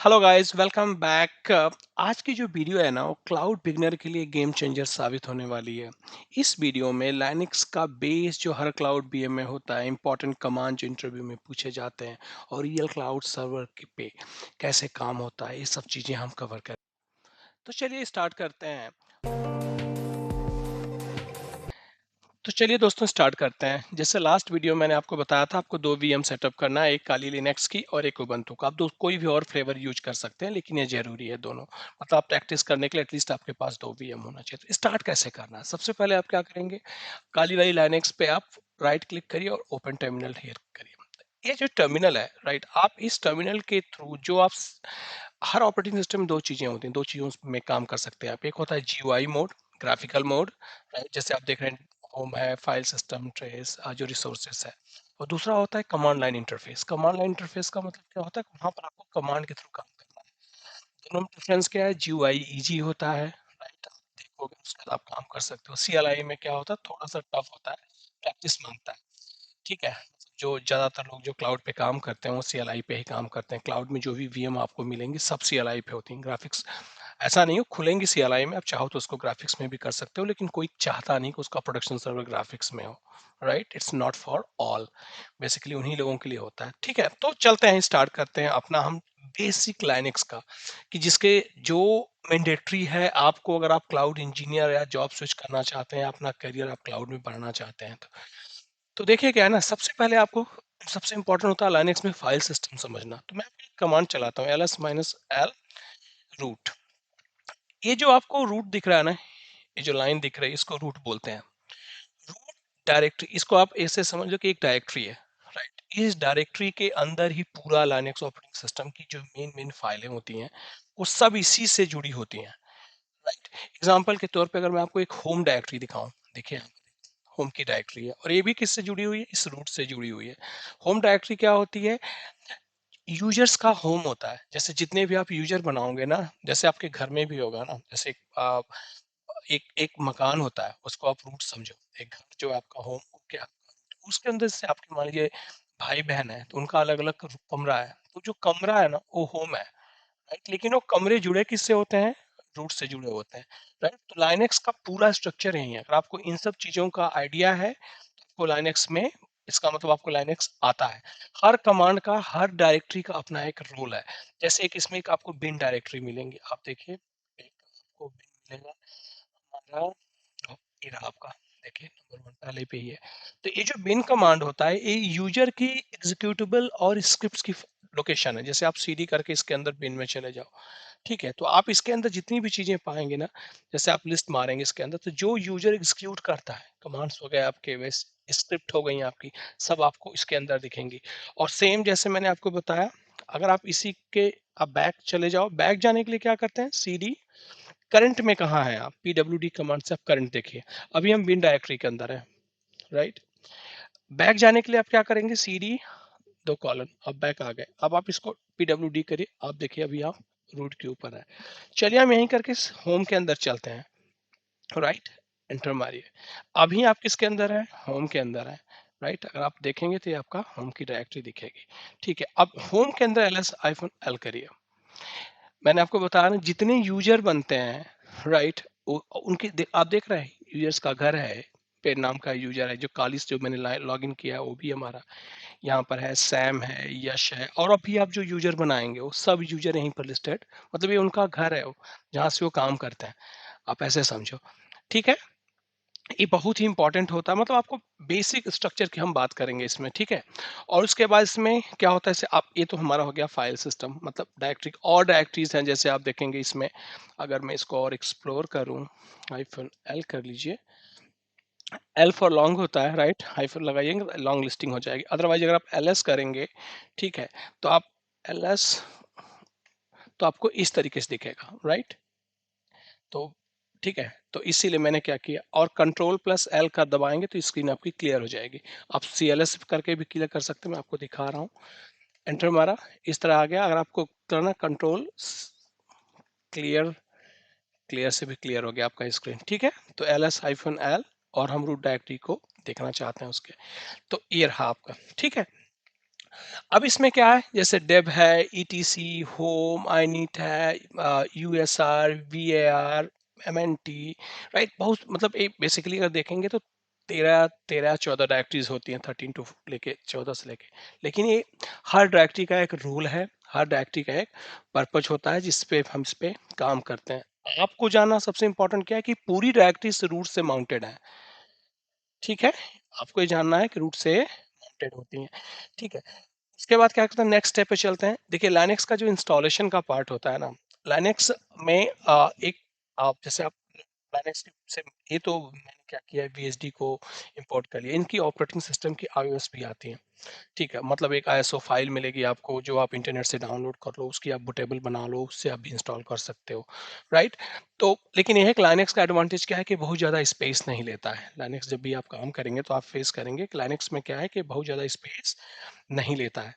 Hello guys, welcome back. आज की जो वीडियो है ना वो क्लाउड बिगनर के लिए गेम चेंजर साबित होने वाली है। इस वीडियो में लाइनक्स का बेस जो हर क्लाउड बीएम में होता है, इंपॉर्टेंट कमांड जो इंटरव्यू में पूछे जाते हैं और रियल क्लाउड सर्वर पे कैसे काम होता है, ये सब चीजें हम कवर करें। तो चलिए स्टार्ट करते हैं। तो चलिए दोस्तों स्टार्ट करते हैं। जैसे लास्ट वीडियो मैंने आपको बताया था, आपको दो वीएम सेटअप करना है, एक काली लिनक्स की और एक उबंटू का। आप दो कोई भी और फ्लेवर यूज कर सकते हैं, लेकिन ये जरूरी है दोनों। मतलब आप प्रैक्टिस करने के लिए एटलीस्ट आपके पास दो वीएम होना चाहिए। तो स्टार्ट कैसे करना है, सबसे पहले आप क्या करेंगे, काली वाली लाइनक्स पे आप राइट क्लिक करिए और ओपन टर्मिनल हियर करिए। ये जो टर्मिनल है राइट, आप इस टर्मिनल के थ्रू जो आप हर ऑपरेटिंग सिस्टम में दो चीजें होती हैं, दो चीजों में काम कर सकते हैं आप। एक होता है GUI mode, graphical mode, right, जैसे आप देख रहे हैं होम है, फाइल सिस्टम, ट्रेस, जो रिसोर्सेस है। और दूसरा होता है command line interface. Command line interface का मतलब क्या होता है, वहां पर आपको कमांड के थ्रू काम करना है। दोनों में डिफरेंस क्या है, जीयूआई इजी होता है, राइट, आप देखोगे उसके बाद आप काम कर सकते हो। सीएलआई में क्या होता है, थोड़ा सा टफ होता है, प्रैक्टिस मांगता है। ठीक है, जो ज्यादातर लोग जो क्लाउड पे काम करते हैं वो सीएलआई पे ही काम करते हैं। क्लाउड में जो भी वीएम आपको मिलेंगे सब सीएलआई पे होती हैं। ग्राफिक्स ऐसा नहीं हो, खुलेंगी सीएलआई में, आप चाहो तो उसको ग्राफिक्स में भी कर सकते हो, लेकिन कोई चाहता नहीं कि उसका प्रोडक्शन सर्वर ग्राफिक्स में हो। Right, it's not for all, basically उन्हीं लोगों के लिए होता है। ठीक है, तो चलते हैं, स्टार्ट करते हैं अपना हम बेसिक लाइनक्स का, कि जिसके जो मैंडेटरी है आपको, अगर आप क्लाउड इंजीनियर या जॉब स्विच करना चाहते हैं, अपना करियर आप क्लाउड में बढ़ाना चाहते हैं। तो देखिए क्या है ना, सबसे पहले आपको सबसे इंपॉर्टेंट होता है लाइनक्स में फाइल सिस्टम समझना। तो मैं आपको एक कमांड चलाता हूँ, ls-l रूट। ये जो आपको रूट दिख रहा है ना, ये जो लाइन दिख रही है, इसको रूट बोलते हैं। रूट डायरेक्टरी, इसको आप ऐसे समझ लो कि एक डायरेक्टरी है, राइट। इस डायरेक्टरी के अंदर ही पूरा लाइनक्स ऑपरेटिंग सिस्टम की जो मेन मेन फाइलें होती हैं वो सब इसी से जुड़ी होती हैं, राइट। एग्जांपल के तौर पे अगर मैं आपको एक होम डायरेक्टरी दिखाऊं, देखिए होम की डायरेक्टरी है और ये भी किससे जुड़ी हुई है, इस रूट से जुड़ी हुई है। होम डायरेक्टरी क्या होती है, यूजर्स का होम होता है। जैसे जितने भी आप यूजर बनाओगे ना, जैसे आपके घर में भी होगा ना, जैसे एक एक मकान होता है, उसको आप रूट समझो। एक घर जो है आपका होम, क्या उसके अंदर से आपके मान लीजिए भाई बहन है, तो उनका अलग अलग कमरा है, तो जो कमरा है ना वो होम है, राइट। लेकिन वो कमरे जुड़े किससे होते हैं, रूट से जुड़े होते हैं, राइट। तो लाइनेक्स का पूरा स्ट्रक्चर यही है। अगर आपको इन सब चीजों का आइडिया है तो आपको लाइनेक्स में, इसका मतलब आपको लाइनेक्स आता है। हर कमांड का, हर डायरेक्टरी का अपना एक रोल है। जैसे एक इसमें एक आपको बिन डायरेक्टरी मिलेंगी, आप देखिए, एक आपको बिन मिलेगा हमारा, ये रहा आपका, देखिए नंबर 1 पहले पे ही है। तो ये जो बिन कमांड होता है, ये यूजर की एग्जीक्यूटेबल और स्क्रिप्ट्स की लोकेशन है। जैसे आप सीडी करके इसके अंदर बिन में चले जाओ, ठीक है, तो आप इसके अंदर जितनी भी चीजें पाएंगे ना, जैसे आप लिस्ट मारेंगे इसके अंदर, तो जो यूजर एग्जीक्यूट करता है, कमांड्स हो गए आपके, वैसे स्क्रिप्ट हो गई आपकी, सब आपको इसके अंदर दिखेंगी। और सेम जैसे मैंने आपको बताया, अगर आप इसी के, आप बैक चले जाओ, बैक जाने के लिए क्या करते हैं, सीडी, करंट में कहाँ है, आप पीडब्ल्यूडी कमांड से आप करंट देखिए। अभी हम बिन डायरेक्टरी के अंदर है, राइट। बैक जाने के लिए आप क्या करेंगे, सीडी, दो कॉलन, अब बैक आ गए। अब आप इसको पीडब्ल्यूडी करिए, आप देखिए अभी आप रूट के ऊपर है। चलिए हम यहीं करके होम के अंदर चलते हैं, राइट, एंटर मारिए। अभी आप किसके अंदर है, होम के अंदर है, राइट। अगर आप देखेंगे तो ये आपका होम की डायरेक्टरी दिखेगी। ठीक है, अब होम के अंदर ls-l करिए। मैंने आपको बताया ना, जितने यूजर बनते हैं, राइट, उनके आप देख रहे हैं यूजर्स का घर है, पेड़ नाम का यूजर है, जो कालिस जो मैंने लॉग इन किया है वो भी हमारा यहाँ पर है, सैम है, यश है, और अभी आप जो यूजर बनाएंगे वो सब यूजर यहीं पर लिस्टेड, मतलब ये उनका घर है वो, जहाँ से वो काम करते हैं, आप ऐसे समझो। ठीक है, ये बहुत ही इंपॉर्टेंट होता है, मतलब आपको बेसिक स्ट्रक्चर की हम बात करेंगे इसमें, ठीक है। और उसके बाद इसमें क्या होता है, जैसे आप, ये तो हमारा हो गया फाइल सिस्टम, मतलब डायरेक्टरी, और डायरेक्टरीज हैं जैसे आप देखेंगे इसमें। अगर मैं इसको और एक्सप्लोर करूं, हाइफन एल कर लीजिए, एल फॉर लॉन्ग होता है, राइट, हाइफन लगाइएगा लॉन्ग लिस्टिंग हो जाएगी। अदरवाइज अगर आप एल एस करेंगे, ठीक है, तो आप एल एस, तो आपको इस तरीके से दिखेगा, राइट। तो ठीक है, तो इसीलिए मैंने क्या किया, और कंट्रोल प्लस एल का दबाएंगे तो स्क्रीन आपकी क्लियर हो जाएगी। आप सी एल एस करके भी क्लियर कर सकते हैं, मैं आपको दिखा रहा हूँ। एंटर मारा, इस तरह आ गया। अगर आपको करना कंट्रोल क्लियर, क्लियर से भी क्लियर हो गया आपका स्क्रीन, ठीक है। तो ls-l, और हम रूट डायरेक्टरी को देखना चाहते हैं उसके, तो ये रहा आपका, ठीक है। अब इसमें क्या है, जैसे डेब है, ईटीसी, होम, आईनीट है, यूएसआर, वीएआर, एमएनटी, राइट। बहुत मतलब एक बेसिकली अगर देखेंगे तो 13 14 डायरेक्टरीज होती हैं, 13 टू लेके 14 से लेके। लेकिन ये हर डायरेक्टरी का एक रूल है, हर डायरेक्टरी का एक पर्पज होता है जिस पे हम इस पे काम करते हैं। आपको जानना सबसे इंपॉर्टेंट क्या है कि पूरी डायरेक्टरी से रूट से माउंटेड है। ठीक है, आपको ये जानना है कि रूट से माउंटेड होती हैं। ठीक है, उसके बाद क्या करते हैं, नेक्स्ट स्टेप पे चलते हैं। देखिए लाइनेक्स का जो इंस्टॉलेशन का पार्ट होता है ना, लाइनेक्स में एक आप जैसे आप लाइनेक्स से ये तो मैंने क्या किया है, वीएसडी को इंपोर्ट कर लिया। इनकी ऑपरेटिंग सिस्टम की आईओएस भी आती है। ठीक है, मतलब एक आईएसओ फाइल मिलेगी आपको जो आप इंटरनेट से डाउनलोड कर लो, उसकी आप बूटेबल बना लो, उससे आप भी इंस्टॉल कर सकते हो, राइट। तो लेकिन यह है कि लाइनेक्स का एडवांटेज क्या है कि बहुत ज़्यादा स्पेस नहीं लेता है। लाइनेक्स जब भी आप काम करेंगे तो आप फेस करेंगे कि लाइनेक्स में क्या है कि बहुत ज़्यादा स्पेस नहीं लेता है।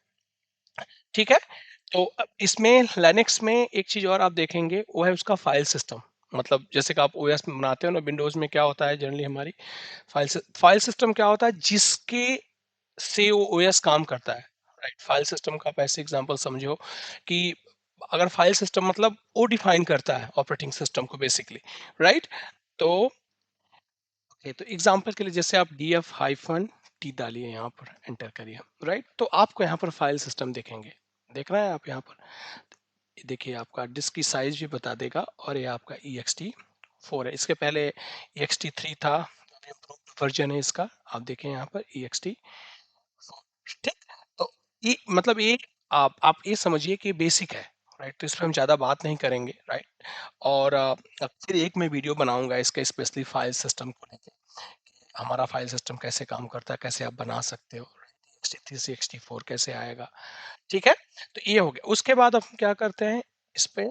ठीक है, तो इसमें लिनक्स में एक चीज और आप देखेंगे, वो है उसका फाइल सिस्टम। मतलब जैसे कि आप ओएस में बनाते हो ना, विंडोज में क्या होता है जनरली हमारी फाइल सिस्टम क्या होता है, जिसके से वो ओएस काम करता है, राइट। फाइल सिस्टम का आप ऐसे एग्जांपल समझो कि अगर फाइल सिस्टम मतलब वो डिफाइन करता है ऑपरेटिंग सिस्टम को बेसिकली, राइट। तो ओके, तो एग्जांपल के लिए जैसे आप df हाइफन टी डालिए, यहाँ पर एंटर करिए, राइट। तो आपको यहाँ पर फाइल सिस्टम देखेंगे, देख रहे हैं आप यहाँ पर। ये देखिए आपका डिस्क की साइज भी बता देगा, और ये आपका ext4 है। इसके पहले ext3 था, वर्जन है इसका, आप देखें यहाँ पर ext4। ठीक, तो ये मतलब ये आप ये समझिए कि बेसिक है, राइट। तो इस पर हम ज़्यादा बात नहीं करेंगे, राइट। और फिर एक मैं वीडियो बनाऊंगा इसका स्पेशली फाइल सिस्टम को लेकर, हमारा फाइल सिस्टम कैसे काम करता है, कैसे आप बना सकते हो, ext3 से ext4 कैसे आएगा। ठीक है, तो ये हो गया। उसके बाद हम क्या करते हैं, इस पे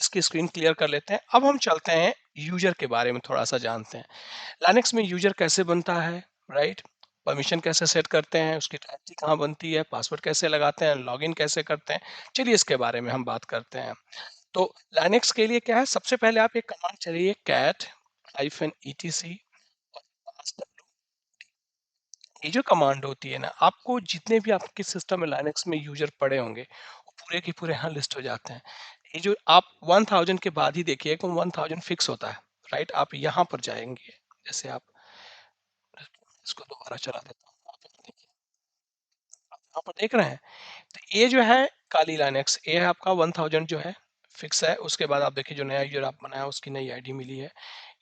इसकी स्क्रीन क्लियर कर लेते हैं। अब हम चलते हैं यूजर के बारे में थोड़ा सा जानते हैं। लिनक्स में यूजर कैसे बनता है, राइट। परमिशन कैसे सेट करते हैं, उसकी टाइप्स कहाँ बनती है, पासवर्ड कैसे लगाते हैं, लॉगिन कैसे करते हैं, चलिए इसके बारे में हम बात करते हैं। तो लिनक्स के लिए क्या है, सबसे पहले आप एक कमांड चलिए कैट हाइफन etc। ये जो कमांड होती है ना, आपको जितने भी आपके सिस्टम में लाइनेक्स में यूजर पड़े होंगे वो पूरे के पूरे यहाँ लिस्ट हो जाते हैं। ये जो आप 1000 के बाद ही देखिए कि 1000 फिक्स होता है, राइट। आप यहाँ पर जाएंगे, जैसे आप इसको दोबारा चला देता हूँ, आप यहाँ पर देख रहे हैं। तो ये जो है काली लाइनेक्स, ये है आपका 1000 जो है फिक्स है। उसके बाद आप देखिए जो नया यूजर आप बनाया उसकी नई आईडी मिली है,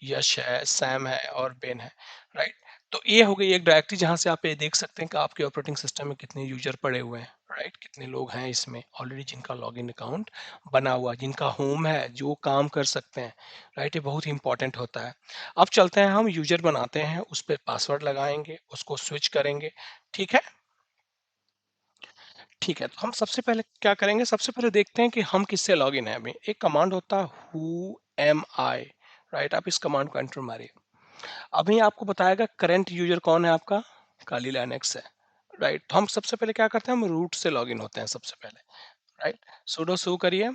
यश है, सैम है और बेन है, राइट। तो ये हो गई एक डायरेक्टरी जहां से आप ये देख सकते हैं कि आपके ऑपरेटिंग सिस्टम में कितने यूजर पड़े हुए हैं, राइट। कितने लोग हैं इसमें ऑलरेडी जिनका लॉगिन अकाउंट बना हुआ, जिनका होम है, जो काम कर सकते हैं, राइट। ये बहुत ही इंपॉर्टेंट होता है। अब चलते हैं, हम यूजर बनाते हैं, उस पर पासवर्ड लगाएंगे, उसको स्विच करेंगे। ठीक है, ठीक है, तो हम सबसे पहले क्या करेंगे, सबसे पहले देखते हैं कि हम किससे लॉगिन है। अभी एक कमांड होता है हु एम आई, राइट। आप इस कमांड को एंटर मारिए, अभी आपको बताएगा करंट यूजर कौन है, आपका काली लाइनेक्स है, राइट। तो हम सबसे पहले क्या करते हैं, हम रूट से लॉगिन होते हैं सबसे पहले, राइट। सुडो सू करिए,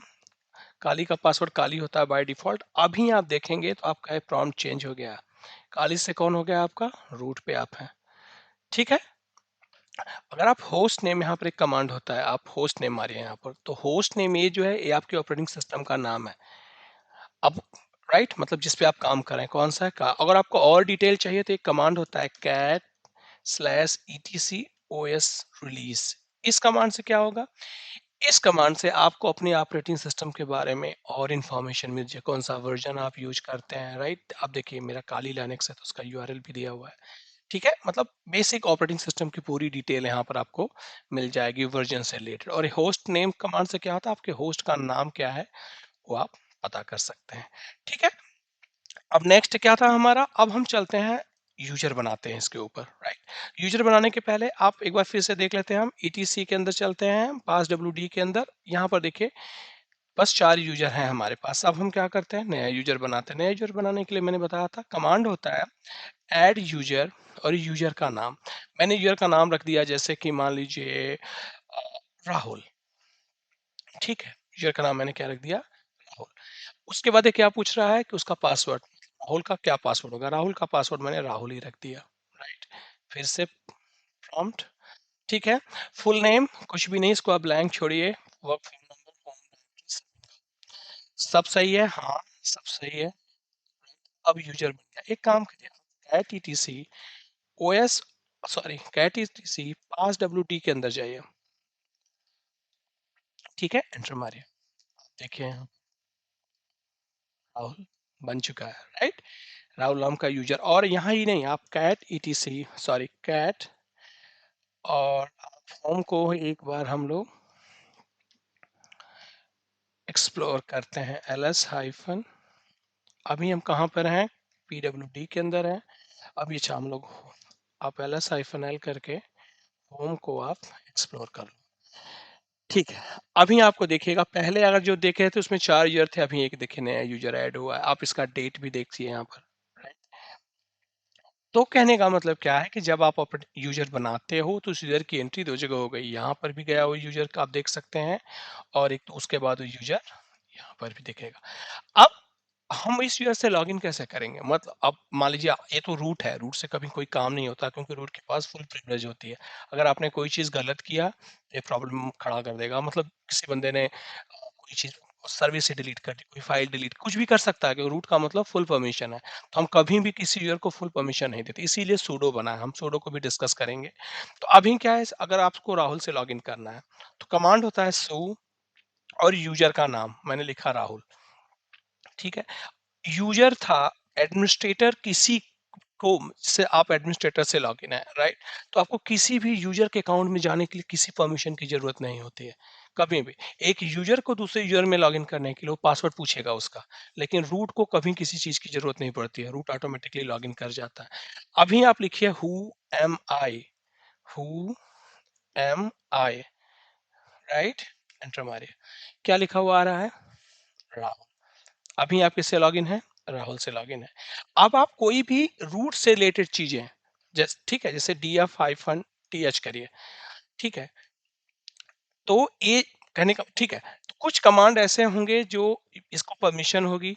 काली का पासवर्ड काली होता है बाय डिफॉल्ट। अभी आप देखेंगे तो आपका प्रॉम्प्ट चेंज हो गया, काली से कौन हो गया, आपका रूट पे आप हैं। ठीक है, अगर आप होस्ट नेम, यहाँ पर एक कमांड होता है, आप होस्ट नेम मारिए यहाँ पर, तो होस्ट नेम ये जो है ये आपके ऑपरेटिंग सिस्टम का नाम है। अब राइट, मतलब जिस पे आप काम करें कौन सा है का। अगर आपको और डिटेल चाहिए तो एक कमांड होता है cat slash etc os release. इस कमांड से क्या होगा, इस कमांड से आपको अपने ऑपरेटिंग सिस्टम के बारे में और इन्फॉर्मेशन मिल जाए, कौन सा वर्जन आप यूज करते हैं, राइट। अब देखिए मेरा काली लिनक्स है तो उसका यूआरएल भी दिया हुआ है। ठीक है, मतलब बेसिक ऑपरेटिंग सिस्टम की पूरी डिटेल यहाँ पर आपको मिल जाएगी वर्जन से रिलेटेड। और होस्ट नेम कमांड से क्या होता है, आपके होस्ट का नाम क्या है वो आप पता कर सकते हैं। ठीक है, अब नेक्स्ट क्या था हमारा, अब हम चलते हैं यूजर बनाते हैं इसके ऊपर, राइट। यूजर बनाने के पहले आप एक बार फिर से देख लेते हैं, हम ईटीसी के अंदर चलते हैं, पास डब्ल्यू के अंदर, यहाँ पर देखिए बस 4 यूजर हैं हमारे पास। अब हम क्या करते हैं, नया यूजर बनाते हैं। नया यूजर बनाने के लिए मैंने बताया था कमांड होता है ऐड यूजर, और यूजर का नाम, मैंने यूजर का नाम रख दिया जैसे कि मान लीजिए राहुल। ठीक है, यूजर का नाम मैंने क्या रख दिया, राहुल। उसके बाद ये क्या पूछ रहा है कि उसका पासवर्ड, राहुल का क्या पासवर्ड होगा, राहुल का पासवर्ड मैंने राहुल ही रख दिया, राइट। फिर से प्रॉम्प्ट ठीक है। फुल नेम कुछ भी नहीं, इसको आप ब्लैंक छोड़िए। Work phone number, home directory, सब सही है, हाँ सब सही है। अब यूजर बन गया। एक काम करिए, cat etc OS, sorry cat etc pass W के अंदर जाइए। ठीक है, एंटर मारिए। देखिए यहाँ राहुल बन चुका है, राइट। राहुल नाम का यूजर, और यहाँ ही नहीं, आप कैट ईटीसी, सॉरी कैट, और होम को एक बार हम लोग एक्सप्लोर करते हैं, ls हाइफन, अभी हम कहाँ पर हैं, pwd के अंदर है। अब ये हम लोग, आप ls हाइफन एल करके होम को आप एक्सप्लोर कर लो। ठीक है, अभी आपको देखिएगा, पहले अगर जो देखे रहे थे उसमें 4 यूजर थे, अभी एक देखे नया यूजर ऐड हुआ है। आप इसका डेट भी देखिए यहाँ पर, right? तो कहने का मतलब क्या है कि जब आप यूजर बनाते हो तो उस यूजर की एंट्री दो जगह हो गई, यहाँ पर भी गया वो यूजर का आप देख सकते हैं, और एक तो उसके बाद वो यूजर यहाँ पर भी दिखेगा। अब हम इस यूजर से लॉगिन कैसे करेंगे, मतलब अब मान लीजिए ये तो रूट है, रूट से कभी कोई काम नहीं होता क्योंकि रूट के पास फुल प्रिविलेज होती है। अगर आपने कोई चीज गलत किया, ये प्रॉब्लम खड़ा कर देगा, मतलब किसी बंदे ने कोई चीज सर्विस से डिलीट कर दी, कोई फाइल डिलीट, कुछ भी कर सकता है, क्योंकि रूट का मतलब फुल परमिशन है। तो हम कभी भी किसी यूजर को फुल परमिशन नहीं देते, इसीलिए सूडो बना है। हम सूडो को भी डिस्कस करेंगे। तो अभी क्या है, अगर आपको राहुल से लॉगिन करना है तो कमांड होता है सू, और यूजर का नाम मैंने लिखा राहुल। ठीक है, यूजर था एडमिनिस्ट्रेटर, किसी को से आप एडमिनिस्ट्रेटर से लॉगिन है, राइट। तो आपको किसी भी यूजर के अकाउंट में जाने के लिए किसी परमिशन की जरूरत नहीं होती है कभी भी। एक यूजर को दूसरे यूजर में लॉगिन करने के लिए वो पासवर्ड पूछेगा उसका, लेकिन रूट को कभी किसी चीज की जरूरत नहीं पड़ती है, रूट ऑटोमेटिकली लॉगिन कर जाता है। अभी आप लिखिए who am I, who am I, right, enter मारिए। क्या लिखा हुआ आ रहा है, राहुल। अभी आप किससे लॉगिन है, राहुल से लॉगिन है। अब आप कोई भी रूट से रिलेटेड चीजें, जैसे ठीक है, जैसे df हाइफन th करिए। ठीक है, तो ये कहने का ठीक है, तो कुछ कमांड ऐसे होंगे जो इसको परमिशन होगी,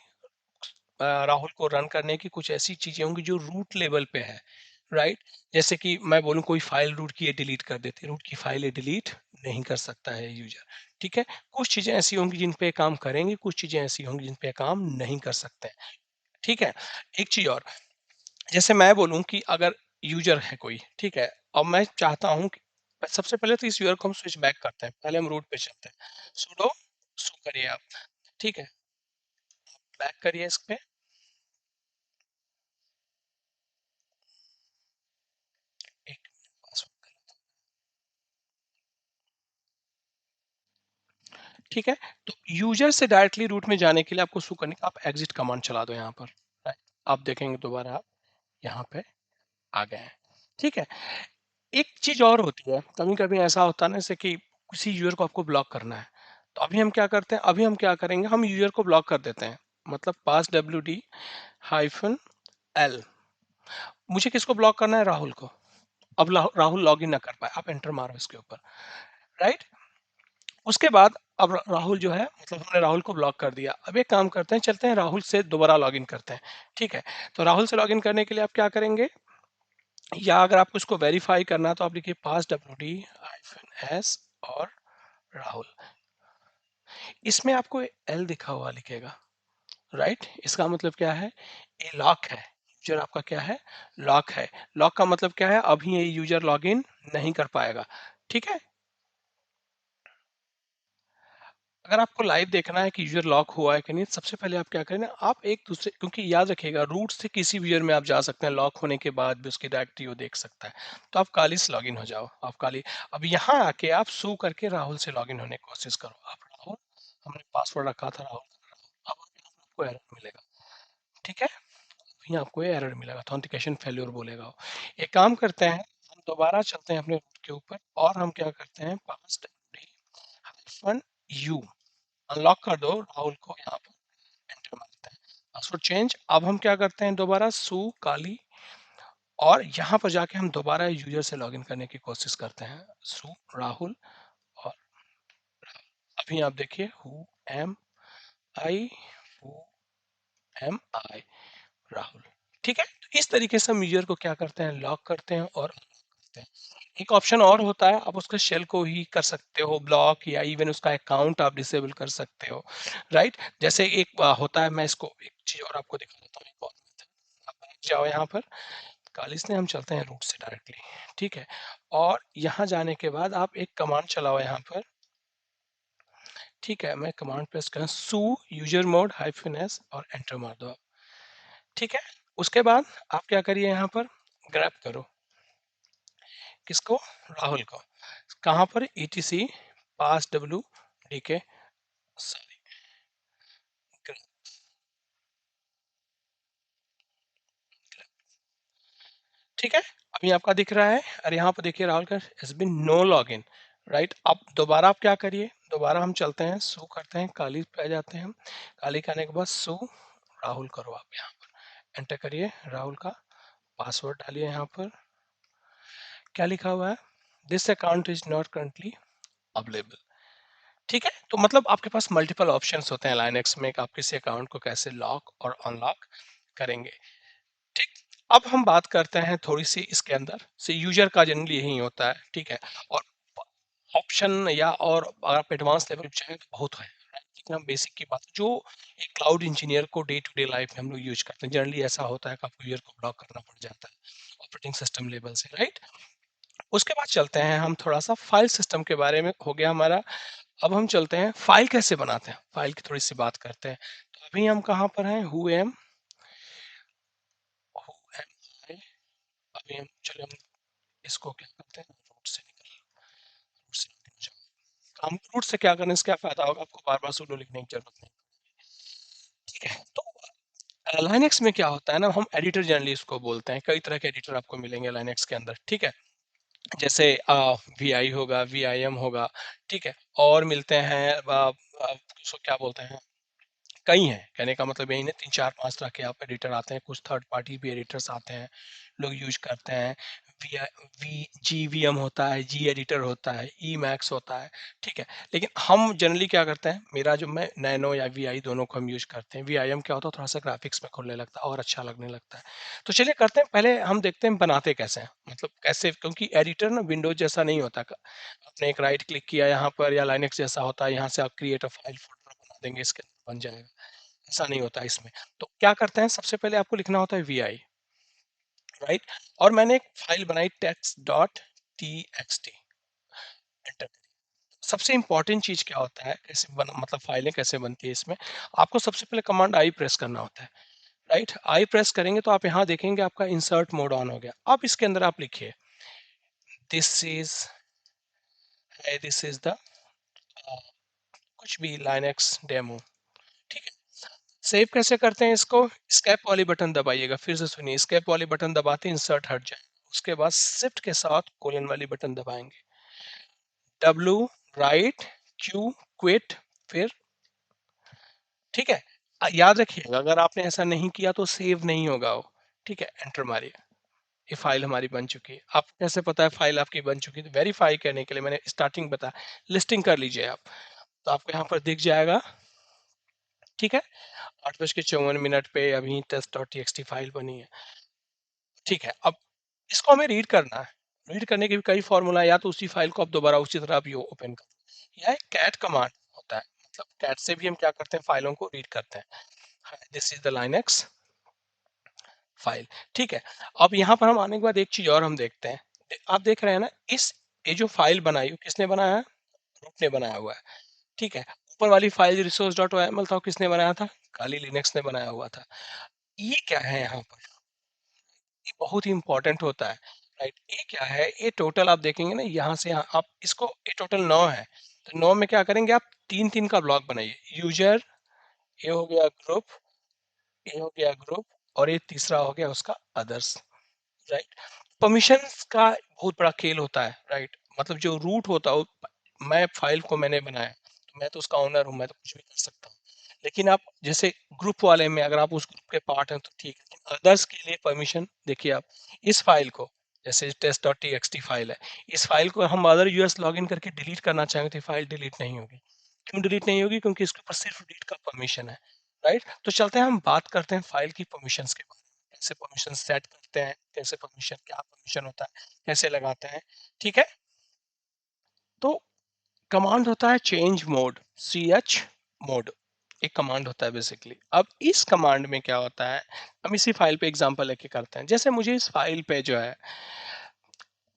राहुल को रन करने की, कुछ ऐसी चीजें होंगी जो रूट लेवल पे है, राइट। जैसे कि मैं बोलूं कोई फाइल रूट की, ये डिलीट कर देते, रूट की फाइल ये डिलीट नहीं कर सकता है यूजर। ठीक है, कुछ चीजें ऐसी होंगी जिन पे काम करेंगे, कुछ चीजें ऐसी होंगी जिन पे काम नहीं कर सकते हैं। ठीक है, एक चीज और, जैसे मैं बोलूं कि अगर यूजर है कोई, ठीक है, अब मैं चाहता हूं कि सबसे पहले तो इस यूजर को हम स्विच बैक करते हैं, पहले हम रूट पे चलते हैं। सुडो सु करिए आप, ठीक है, बैक करिए इस पे। एक पासवर्ड, ठीक है। तो यूजर से डायरेक्टली रूट में जाने के लिए आपको सु करने का, आप एग्जिट कमांड चला दो यहाँ पर, right? आप देखेंगे दोबारा आप यहाँ पे आ गए हैं। ठीक है, एक चीज और होती है, कभी कभी ऐसा होता है ना, जैसे कि किसी यूजर को आपको ब्लॉक करना है, तो अभी हम क्या करते हैं, अभी हम क्या करेंगे, हम यूजर को ब्लॉक कर देते हैं, मतलब पास wd हाइफन एल, मुझे किसको ब्लॉक करना है, राहुल को। अब राहुल लॉग इन ना कर पाए, आप एंटर मारो इसके ऊपर, राइट। उसके बाद अब राहुल जो है, मतलब हमने राहुल को ब्लॉक कर दिया। अब एक काम करते हैं, चलते हैं राहुल से दोबारा लॉगिन करते हैं। ठीक है, तो राहुल से लॉगिन करने के लिए आप क्या करेंगे, या अगर आपको इसको वेरीफाई करना है तो आप लिखिए पास wd हाइफन एस और राहुल, इसमें आपको एल दिखा हुआ लिखेगा, राइट। इसका मतलब क्या है, ये लॉक है, यूजर आपका क्या है, लॉक है। लॉक का मतलब क्या है, अभी ये यूजर लॉगिन नहीं कर पाएगा। ठीक है, अगर आपको लाइव देखना है कि यूजर लॉक हुआ है कि नहीं, सबसे पहले आप क्या करें ना, आप एक दूसरे, क्योंकि याद रखिएगा रूट से किसी भी यूजर में आप जा सकते हैं, लॉक होने के बाद भी उसकी डायरेक्टरी वो देख सकता है। तो आप काली से लॉगिन हो जाओ, आप काली। अब यहाँ आके आप सू करके राहुल से लॉगिन होने की कोशिश करो। आप राहुल, हमने पासवर्ड रखा था राहुल, अब आपको एरर मिलेगा। ठीक है, अभी आपको ये एरर मिलेगा, ऑथेंटिकेशन फेल्योर बोलेगा वो। एक काम करते हैं, हम दोबारा चलते हैं अपने रूट के ऊपर, और हम क्या करते हैं, पास हाइफन यू, अनलॉक कर दो राहुल को, यहाँ पर एंटर मारते हैं, पासवर्ड चेंज। अब हम क्या करते हैं, दोबारा सू काली, और यहाँ पर जाके हम दोबारा यूजर से लॉगिन करने की कोशिश करते हैं, सू राहुल, और अभी आप देखिए who am I, who am I, Rahul. ठीक है, तो इस तरीके से हम यूजर को क्या करते हैं, लॉक करते हैं और unlock करते हैं। एक ऑप्शन और होता है, आप उसका शेल को ही कर सकते हो ब्लॉक, या इवन उसका अकाउंट आप डिसेबल कर सकते हो, राइट? जैसे एक होता है, मैं इसको एक चीज़ और आपको दिखा देता हूँ, एक और मेथड। आप बैठ जाओ यहाँ पर, कालिज ने हम चलते हैं रूट से डायरेक्टली, ठीक है? और यहाँ जाने के बाद आप एक कमांड चलाओ यहाँ पर, ठीक है? मैं कमांड प्रेस करूँ सू यूजर मोड -s और एंटर मार दो आप, ठीक है? उसके बाद आप क्या करिए, यहाँ पर ग्रैब करो किसको, राहुल को। कहाँ पर, ETC पास डब्ल्यू डीके, सॉरी, ठीक है? अभी आपका दिख रहा है, और यहाँ पर देखिए राहुल का has been no login, right? अब दोबारा आप क्या करिए, दोबारा हम चलते हैं, सू करते हैं, काली पे आ जाते हैं हम, काली के आने के बाद सू राहुल करो आप, यहाँ पर एंटर करिए, राहुल का पासवर्ड डालिए, यहाँ पर क्या लिखा हुआ है, this account is not currently available, ठीक है? तो मतलब आपके पास मल्टीपल ऑप्शंस होते हैं लाइनक्स में कि आप किसी अकाउंट को कैसे लॉक और अनलॉक करेंगे, ठीक? अब हम बात करते हैं थोड़ी सी इसके अंदर से, यूजर का जनरली यही होता है, ठीक है? और ऑप्शन या और अगर आप एडवांस लेवल पे चाहें तो बहुत है, right? लेकिन हम बेसिक की बात जो एक क्लाउड इंजीनियर को डे टू डे लाइफ में हम लोग यूज करते हैं, जनरली ऐसा होता है कि आपको यूजर को ब्लॉक करना पड़ जाता है ऑपरेटिंग सिस्टम लेवल से, राइट? उसके बाद चलते हैं हम थोड़ा सा फाइल सिस्टम के बारे में, हो गया हमारा। अब हम चलते हैं फाइल कैसे बनाते हैं, फाइल की थोड़ी सी बात करते हैं। तो अभी हम कहाँ पर हैं, हु एम आई, अभी हम चलो हम इसको क्या करते हैं, रूट से निकल, रूट से निकल जाओ। काम रूट से क्या करने से क्या फायदा होगा, आपको बार बार सुडो लिखने की जरूरत नहीं, ठीक है? तो लाइनेक्स में क्या होता है ना, हम एडिटर जनरली इसको बोलते हैं, कई तरह के एडिटर आपको मिलेंगे लाइनेक्स के अंदर, ठीक है? जैसे वी आई होगा, वी आई एम होगा, ठीक है? और मिलते हैं उसको क्या बोलते हैं, कई हैं, कहने का मतलब यही नहीं, 3 4 5 तरह के आप एडिटर आते हैं, कुछ थर्ड पार्टी भी एडिटर्स आते हैं, लोग यूज करते हैं। GVM होता है, जी एडिटर होता है, ई मैक्स होता है, ठीक है? लेकिन हम जनरली क्या करते हैं, मेरा जो मैं नैनो या वी आई दोनों को हम यूज करते हैं। वी आई एम क्या होता है, थोड़ा सा ग्राफिक्स में खुलने लगता है और अच्छा लगने लगता है। तो चलिए करते हैं, पहले हम देखते हैं बनाते कैसे हैं, मतलब कैसे, क्योंकि एडिटर ना विंडोज जैसा नहीं होता, आपने एक राइट क्लिक किया यहाँ पर, या लाइनेक्स जैसा होता है, यहाँ से आप क्रिएट अ फाइल फोल्डर बना देंगे, इसके अंदर बन जाएगा, ऐसा नहीं होता है इसमें। तो क्या करते हैं, सबसे पहले आपको लिखना होता है वी आई, राइट? और मैंने एक फाइल बनाई text dot T X T, enter. सबसे इंपॉर्टेंट चीज क्या होता है, कैसे मतलब फाइलें कैसे बनती है इसमें, आपको सबसे पहले कमांड आई प्रेस करना होता है, राइट? आई प्रेस करेंगे तो आप यहाँ देखेंगे आपका इंसर्ट मोड ऑन हो गया। अब इसके अंदर आप लिखिए this is, this is the कुछ भी लाइनेक्स डेमो, ठीक है? सेव कैसे करते हैं इसको, स्केप वाली बटन दबाइएगा, फिर से सुनिए, स्केप वाली बटन दबाते इंसर्ट हट जाए, उसके बाद शिफ्ट के साथ कोलन वाली बटन दबाएंगे, डब्लू राइट, क्यू क्विट, फिर, ठीक है? याद रखिएगा अगर आपने ऐसा नहीं किया तो सेव नहीं होगा वो, ठीक है? एंटर मारिए, ये फाइल हमारी बन चुकी है। आपको कैसे पता है फाइल आपकी बन चुकी है, तो वेरीफाई करने के लिए मैंने स्टार्टिंग बताया, लिस्टिंग कर लीजिए आप, तो आपको यहाँ पर दिख जाएगा, ठीक है? 8:54 पे अभी टेस्ट डॉट टी फाइल बनी है, ठीक है? अब इसको हमें रीड करना है, रीड करने के भी कई फॉर्मूला है, या तो उसी फाइल को आप दोबारा उसी तरह भी ओपन कर, या कैट कमांड होता है, मतलब कैट से भी हम क्या करते हैं, फाइलों को रीड करते हैं। This is the Linux file, ठीक है? अब यहाँ पर हम आने के बाद एक चीज और हम देखते हैं, आप देख रहे हैं ना, इस ये जो फाइल बनाई किसने बनाया है, रूट ने बनाया हुआ है, ठीक है? ऊपर वाली file resource dot O M L था, वो किसने बनाया था, काली लिनक्स ने बनाया हुआ था। ये क्या है यहाँ पर, ये बहुत ही इंपॉर्टेंट होता है, राइट? ये क्या है, ये टोटल आप देखेंगे ना, यहाँ से यहाँ आप इसको, ये टोटल 9 है, तो 9 में क्या करेंगे आप, 3 3 का ब्लॉक बनाइए, यूजर, ये हो गया ग्रुप, ये हो गया ग्रुप, और ये तीसरा हो गया उसका अदर्स, राइट? परमिशंस का बहुत बड़ा खेल होता है, राइट? मतलब जो रूट होता है मैं फाइल को मैंने बनाया, तो मैं तो उसका ओनर हूँ, मैं तो कुछ भी कर सकता हूँ। लेकिन आप जैसे ग्रुप वाले में अगर आप उस ग्रुप के पार्ट हैं तो ठीक है, लेकिन अदर्स के लिए परमिशन देखिए आप, इस फाइल को, जैसे test dot T X T file है, इस फाइल को हम अदर यूएस लॉगिन करके डिलीट करना चाहेंगे तो फाइल डिलीट नहीं होगी। क्यों डिलीट नहीं होगी, क्योंकि इसके ऊपर सिर्फ रीड का परमिशन है, राइट? तो चलते हैं हम बात करते हैं फाइल की परमिशंस के बारे में। कैसे परमिशन सेट करते हैं, कैसे परमिशन, क्या परमिशन होता है, कैसे लगाते हैं, ठीक है। तो कमांड होता है चेंज मोड, ch मोड, एक कमांड होता है बेसिकली। अब इस कमांड में क्या होता है, हम इसी फाइल पे एग्जांपल लेके करते हैं। जैसे मुझे इस फाइल पे जो है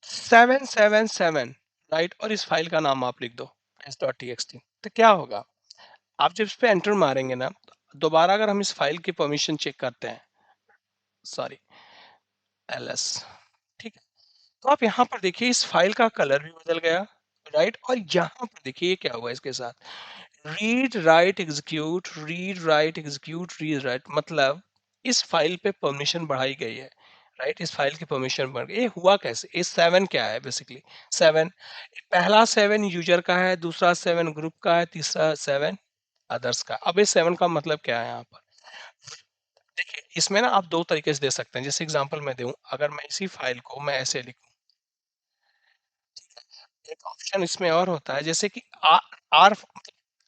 777, राइट, और इस फाइल का नाम आप लिख दो s.txt, तो क्या होगा, आप जब इस पे एंटर मारेंगे ना, दोबारा अगर हम इस फाइल की परमिशन चेक करते हैं, सॉरी, ls, ठीक है, तो आप यहाँ पर देखिए इस फाइल का कलर भी बदल गया, राइट, और यहाँ पर देखिए क्या हुआ इसके साथ, read write execute, read write execute, read write, मतलब इस फाइल पे परमिशन बढ़ाई गई है, राइट, इस फाइल की परमिशन बढ़ गई। ये हुआ कैसे, ये 7 क्या है बेसिकली, 7, पहला 7 यूजर का है, दूसरा 7 ग्रुप का है, तीसरा 7 अदर्स का। अब इस 7 का मतलब क्या है यहाँ पर, देखिए इसमें ना आप दो तरीके से दे सकते हैं। जैसे एग्जांपल मैं दूं, अगर मैं इसी फाइल को मैं ऐसे लिखूं, एक ऑप्शन इसमें और होता है, जैसे कि आर,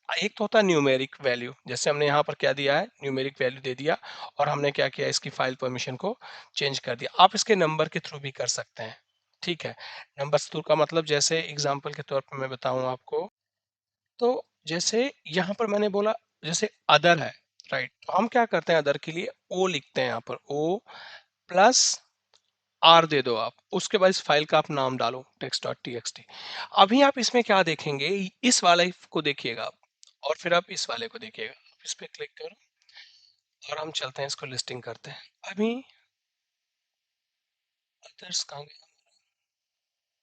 एक तो होता है न्यूमेरिक वैल्यू, जैसे हमने यहाँ पर क्या दिया है, न्यूमेरिक वैल्यू दे दिया, और हमने क्या किया, इसकी फाइल परमिशन को चेंज कर दिया। आप इसके नंबर के थ्रू भी कर सकते हैं, ठीक है। नंबर थ्रू का मतलब, जैसे एग्जांपल के तौर पर मैं बताऊं आपको, तो जैसे यहाँ पर मैंने बोला, जैसे अदर है, राइट, तो हम क्या करते हैं, अदर के लिए ओ लिखते हैं, यहाँ पर ओ प्लस आर दे दो आप, उसके बाद इस फाइल का आप नाम डालो text.txt। अभी आप इसमें क्या देखेंगे, इस वाले को देखिएगा आप, और फिर आप इस वाले को देखिएगा, आप इस पे क्लिक करो और हम चलते हैं, इसको लिस्टिंग करते हैं। अभी अदर्स कहाँ गया,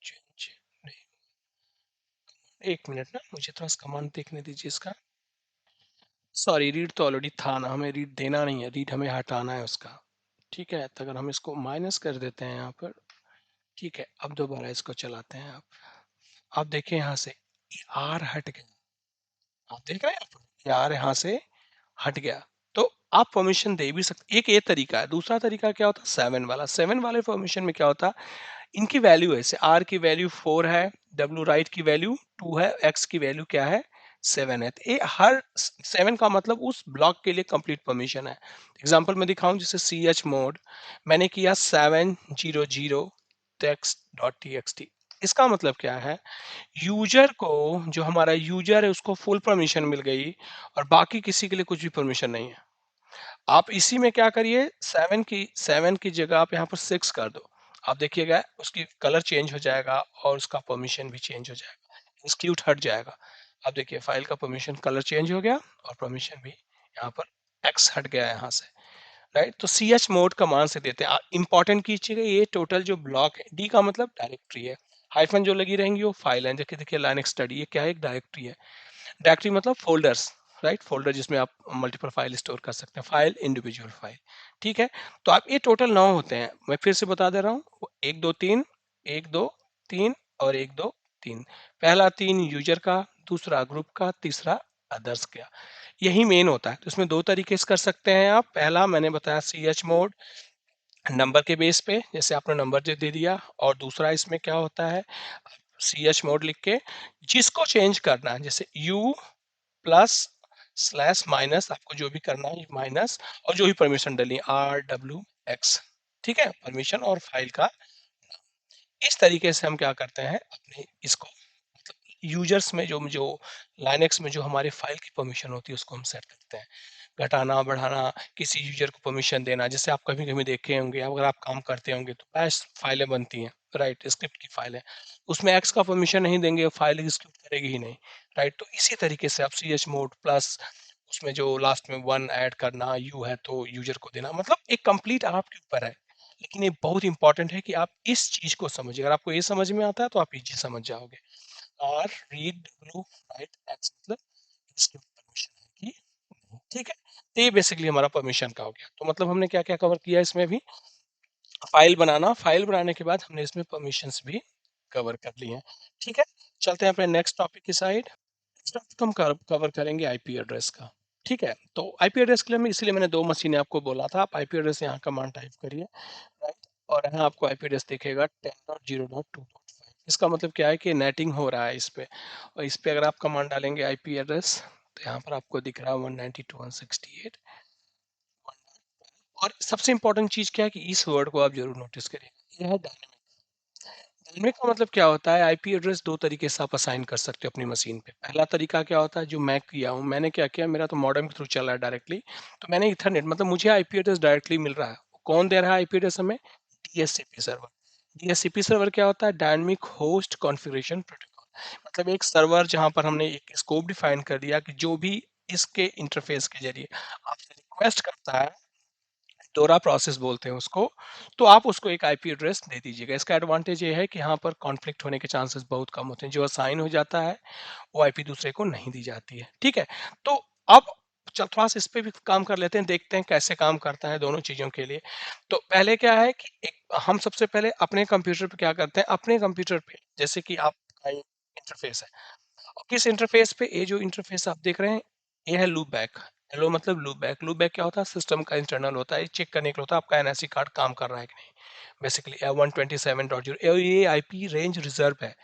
चेंज नहीं, एक मिनट ना, मुझे थोड़ा कमांड देखने दीजिए इसका। सॉरी, रीड तो ऑलरेडी था ना, हमें रीड देना नहीं है, रीड हमें हटाना है उसका, ठीक है। तो अगर हम इसको माइनस कर देते हैं यहाँ पर, ठीक है, अब दोबारा इसको चलाते हैं आप देखिए यहाँ से आर हट गया, आप देख रहे हैं, आप यार यहाँ से हट गया। तो आप परमिशन दे भी सकते, एक ये तरीका है। दूसरा तरीका क्या होता है, 7 वाला, 7 वाले परमिशन में क्या होता है, इनकी वैल्यू है, जैसे आर की वैल्यू 4 है, डब्ल्यू राइट की वैल्यू 2 है, एक्स की वैल्यू क्या है, 7 है। तो ये हर 7 का मतलब उस ब्लॉक के लिए कंप्लीट परमिशन है। एग्जांपल में दिखाऊं, जैसे सी एच मोड मैंने किया 700 text.txt, इसका मतलब क्या है, यूजर को, जो हमारा यूजर है उसको फुल परमिशन मिल गई, और बाकी किसी के लिए कुछ भी परमिशन नहीं है। आप इसी में क्या करिए, 7 की जगह आप यहाँ पर 6 कर दो, आप देखिएगा उसकी कलर चेंज हो जाएगा, और उसका परमिशन भी चेंज हो जाएगा, इंस्टीट्यूट हट जाएगा। आप देखिए फाइल का परमिशन कलर चेंज हो गया, और परमिशन भी यहाँ पर एक्स हट गया है यहाँ से, राइट। तो सी एच मोड कमांड से देते हैं। इंपॉर्टेंट कीजिएगा, ये टोटल जो ब्लॉक है, डी का मतलब डायरेक्टरी है, हाइफन जो लगी रहेंगी वो फाइल है। देखिए देखिए लाइनक्स स्टडी, ये क्या है, एक डायरेक्टरी है। डायरेक्टरी मतलब फोल्डर्स, राइट, फोल्डर जिसमें आप मल्टीपल फाइल स्टोर कर सकते हैं, फाइल इंडिविजुअल फाइल, ठीक है। तो आप, ये टोटल 9 होते हैं, मैं फिर से बता दे रहा हूँ, 1 2 3, 1 2 3 और 1 2 3। पहला 3 यूजर का, दूसरा ग्रुप का, तीसरा अदर्स का, यही मेन होता है। तो इसमें दो तरीके से कर सकते हैं आप। पहला मैंने बताया सी एच मोड, नंबर के बेस पे, जैसे आपने नंबर दे दे दिया, और दूसरा इसमें क्या होता है, सी एच मोड लिख के जिसको चेंज करना है, जैसे यू प्लस स्लैश माइनस, आपको जो भी करना है माइनस, और जो भी परमिशन डली आर डब्ल्यू एक्स, ठीक है, परमिशन और फाइल का। इस तरीके से हम क्या करते हैं, अपने इसको, मतलब यूजर्स में जो जो लाइनेक्स में जो हमारे फाइल की परमिशन होती है उसको हम सेट करते हैं, घटाना बढ़ाना, किसी यूजर को परमिशन देना। जैसे आप कभी कभी देखे होंगे, अगर आप काम करते होंगे तो बैश फाइलें बनती हैं, राइट, स्क्रिप्ट की फाइलें, उसमें एक्स का परमिशन नहीं देंगे, फाइल एग्जीक्यूट करेगी ही नहीं, राइट। तो इसी तरीके से आप सी एच मोड प्लस उसमें जो लास्ट में 1 ऐड करना, यू है तो यूजर को देना, मतलब एक कंप्लीट आपके ऊपर है। लेकिन ये बहुत इंपॉर्टेंट है कि आप इस चीज को समझिए। अगर आपको ये समझ में आता है तो आप इजी समझ जाओगे। और रीड डब्ल्यू राइट एक्स मतलब इसकी परमिशन है कि नहीं, ठीक है। तो ये बेसिकली हमारा परमिशन का हो गया। तो मतलब हमने क्या क्या कवर किया इसमें भी, फाइल बनाना, फाइल बनाने के बाद हमने इसमें परमिशंस भी कवर कर लिए हैं, ठीक है। चलते हैं अपने नेक्स्ट टॉपिक की साइड। नेक्स्ट टॉपिक हम कवर करेंगे आईपी एड्रेस का, ठीक है। तो आईपी एड्रेस के लिए इसलिए मैंने दो मशीनें आपको बोला था, आप आईपी एड्रेस यहाँ कमांड टाइप करिए, राइट, और यहाँ आपको आईपी एड्रेस दिखेगा 10.0.2.5। इसका मतलब क्या है कि नेटिंग हो रहा है इस पे, और इस पे अगर आप कमांड डालेंगे आईपी एड्रेस, तो यहाँ पर आपको दिख रहा है 192.168 और सबसे इंपॉर्टेंट चीज क्या है कि इस वर्ड को आप जरूर नोटिस करिएगा, यह है डायनेमिक। डायनेमिक का मतलब क्या होता है, आईपी एड्रेस दो तरीके से आप असाइन कर सकते हो अपनी मशीन पे। पहला तरीका क्या होता है, जो मैं किया हूँ, मैंने क्या किया, मेरा तो मॉडेम के थ्रू चल रहा है डायरेक्टली, तो मैंने इथरनेट मतलब मुझे आईपी एड्रेस डायरेक्टली मिल रहा है। कौन दे रहा है आईपी एड्रेस हमें? DHCP server. डीएचसीपी सर्वर क्या होता है? Dynamic host configuration protocol. मतलब एक सर्वर जहां पर हमने एक स्कोप डिफाइन कर दिया कि जो भी इसके इंटरफेस के जरिए आपसे रिक्वेस्ट करता है, डोरा प्रोसेस बोलते हैं उसको, तो आप उसको एक आईपी एड्रेस दे दीजिएगा। इसका एडवांटेज ये है कि यहाँ पर कॉन्फ्लिक्ट होने के चांसेस बहुत कम होते हैं। जो असाइन हो जाता है वो आईपी दूसरे को नहीं दी जाती है। ठीक है, तो अब चल थोड़ा सा इस पे भी काम कर लेते हैं, देखते हैं कैसे काम करता है दोनों चीजों के लिए। तो पहले क्या है कि एक हम सबसे पहले अपने कंप्यूटर पे क्या करते हैं, अपने कंप्यूटर पे जैसे कि आपका इंटरफेस है, और किस इंटरफेस पे, ये जो इंटरफेस आप देख रहे हैं, ये है लूप बैक। हेलो मतलब लूप बैक। लूप बैक क्या होता है? सिस्टम का इंटरनल होता है, चेक करने के लिए होता है आपका एनएससी कार्ड काम कर रहा है कि नहीं। बेसिकली 127.0 ये आईपी रेंज रिजर्व है।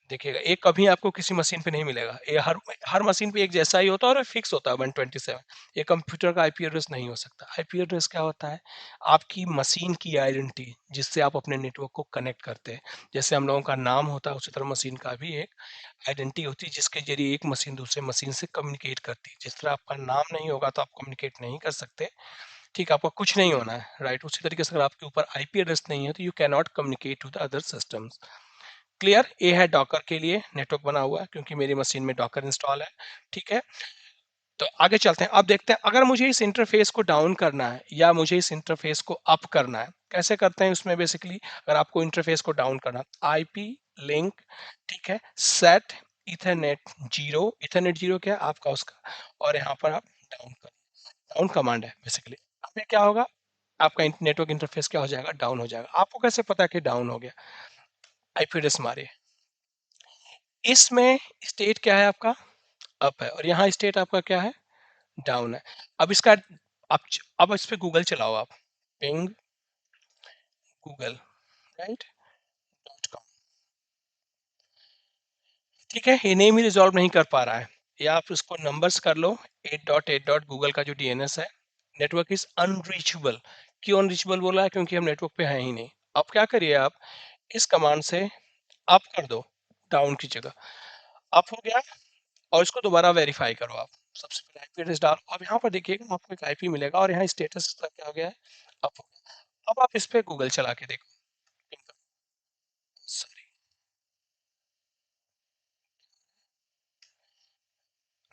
देखिएगा, ये कभी आपको किसी मशीन पे नहीं मिलेगा, ये हर हर मशीन पे एक जैसा ही होता है और फिक्स होता है 127। ये कंप्यूटर का आईपी एड्रेस नहीं हो सकता। आईपी एड्रेस क्या होता है? आपकी मशीन की आइडेंटिटी, जिससे आप अपने नेटवर्क को कनेक्ट करते हैं। जैसे हम लोगों का नाम होता है, उसी तरह मशीन का भी एक आइडेंटिटी होती है, जिसके जरिए एक मशीन दूसरे मशीन से कम्युनिकेट करती है। जिस तरह आपका नाम नहीं होगा तो आप कम्युनिकेट नहीं कर सकते, ठीक है, आपका कुछ नहीं होना है, राइट। उसी तरीके से अगर आपके ऊपर आईपी एड्रेस नहीं है तो you can not communicate to the other systems. Clear? ये है डॉकर के लिए नेटवर्क बना हुआ है, क्योंकि मेरी मशीन में डॉकर इंस्टॉल है। ठीक है, तो आगे चलते हैं। अब देखते हैं, अगर मुझे इस इंटरफेस को डाउन करना है या मुझे इस इंटरफेस को अप करना है, कैसे करते हैं उसमें बेसिकली। अगर आपको इंटरफेस को डाउन करना, आईपी लिंक, ठीक है, set Ethernet zero. Ethernet zero क्या है आपका उसका, और यहाँ पर आप डाउन कर, डाउन कमांड है बेसिकली। अब ये क्या होगा, आपका नेटवर्क इंटरफेस क्या हो जाएगा? डाउन हो जाएगा। आपको कैसे पता कि डाउन हो गया? आईपी एड्रेस मारिए, इसमें स्टेट क्या है आपका? अप है, और यहाँ स्टेट आपका क्या है? डाउन है। अब इसका अब इस पे गूगल चलाओ आप, ping Google, right, dot com. ठीक है, ये नेम ही रिजॉल्व नहीं कर पा रहा है, या आप इसको नंबर्स कर लो। 8.8 गूगल का जो डीएनएस है, नेटवर्क इज अनरीचेबल। क्यों अनरीचेबल बोला है? क्योंकि हम नेटवर्क पे हैं ही नहीं। अब क्या करिए आप, इस कमांड से अप कर दो, डाउन की जगह। अप हो गया, और इसको दोबारा वेरीफाई करो आप। सबसे पहले आईपी एड्रेस डालो, अब यहाँ पर देखिएगा आपको एक आईपी मिलेगा, और यहाँ स्टेटस इसका क्या हो गया है? अप हो गया। अब आप इस पे गूगल चला के देखो, सॉरी,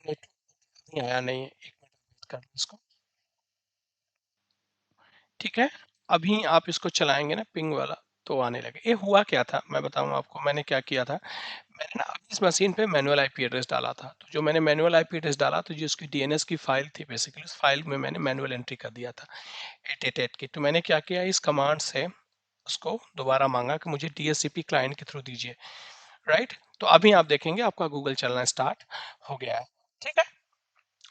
नेट नहीं आया, नहीं है, एक मिनट वेट कर लो इसको। ठीक है, अभी आप इसको चलाएंगे ना पिंग वाला, तो आने लगे। ये हुआ क्या था मैं बताऊं आपको, मैंने क्या किया था। मैंने ना अपनी इस मशीन पे मैनुअल आईपी एड्रेस डाला था, तो जो मैंने मैनुअल आईपी एड्रेस डाला, तो जो उसकी डीएनएस की फाइल थी बेसिकली, उस फाइल में मैंने मैनुअल एंट्री कर दिया था 888 की। तो मैंने क्या किया, इस कमांड से उसको दोबारा मांगा कि मुझे डीएचसीपी क्लाइंट के थ्रू दीजिए, राइट। तो अभी आप देखेंगे आपका गूगल चलना स्टार्ट हो गया है। ठीक है,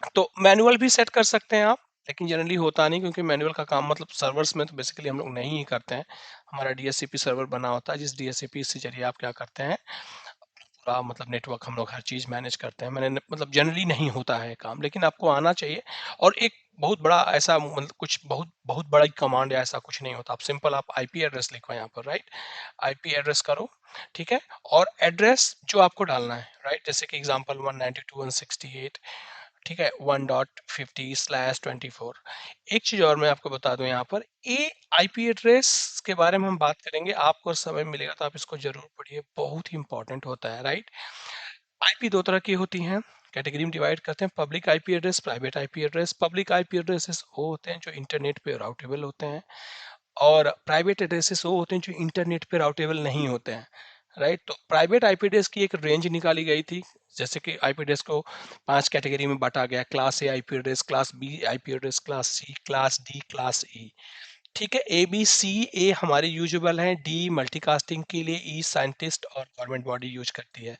तो मैनुअल भी सेट कर सकते हैं आप, लेकिन जनरली होता नहीं, क्योंकि मैनुअल का काम मतलब सर्वर्स में तो बेसिकली हम लोग नहीं ही करते हैं। हमारा डीएचसीपी सर्वर बना होता है, जिस डीएचसीपी से जरिए आप क्या करते हैं, पूरा मतलब नेटवर्क हम लोग हर चीज़ मैनेज करते हैं। मैंने मतलब जनरली नहीं होता है काम, लेकिन आपको आना चाहिए। और एक बहुत बड़ा ऐसा मतलब कुछ बहुत बहुत बड़ा कमांड या ऐसा कुछ नहीं होता। आप सिंपल आप आईपी एड्रेस लिखो यहाँ पर, राइट, आईपी एड्रेस करो, ठीक है, और एड्रेस जो आपको डालना है, राइट, जैसे कि एग्जांपल 192.168, ठीक है, 1.50/24। एक चीज और मैं आपको बता दूं, यहाँ पर ये आईपी एड्रेस के बारे में हम बात करेंगे, आपको समय मिलेगा तो आप इसको जरूर पढ़िए, बहुत ही इंपॉर्टेंट होता है, राइट। आईपी दो तरह की होती हैं, कैटेगरी में डिवाइड करते हैं, public IP address, private IP address. Public IP addresses वो होते हैं जो इंटरनेट पे राउटेबल होते हैं, और प्राइवेट एड्रेसेस वो होते हैं जो इंटरनेट पे राउटेबल नहीं होते हैं, राइट। तो प्राइवेट आईपी एड्रेस की एक रेंज निकाली गई थी, जैसे कि आईपी एड्रेस को 5 कैटेगरी में बांटा गया, class A IP address, class B IP address, class C, class D, class E. ठीक है, ए बी सी, ए हमारे यूजेबल हैं, डी मल्टीकास्टिंग के लिए, ई साइंटिस्ट और गवर्नमेंट बॉडी यूज करती है।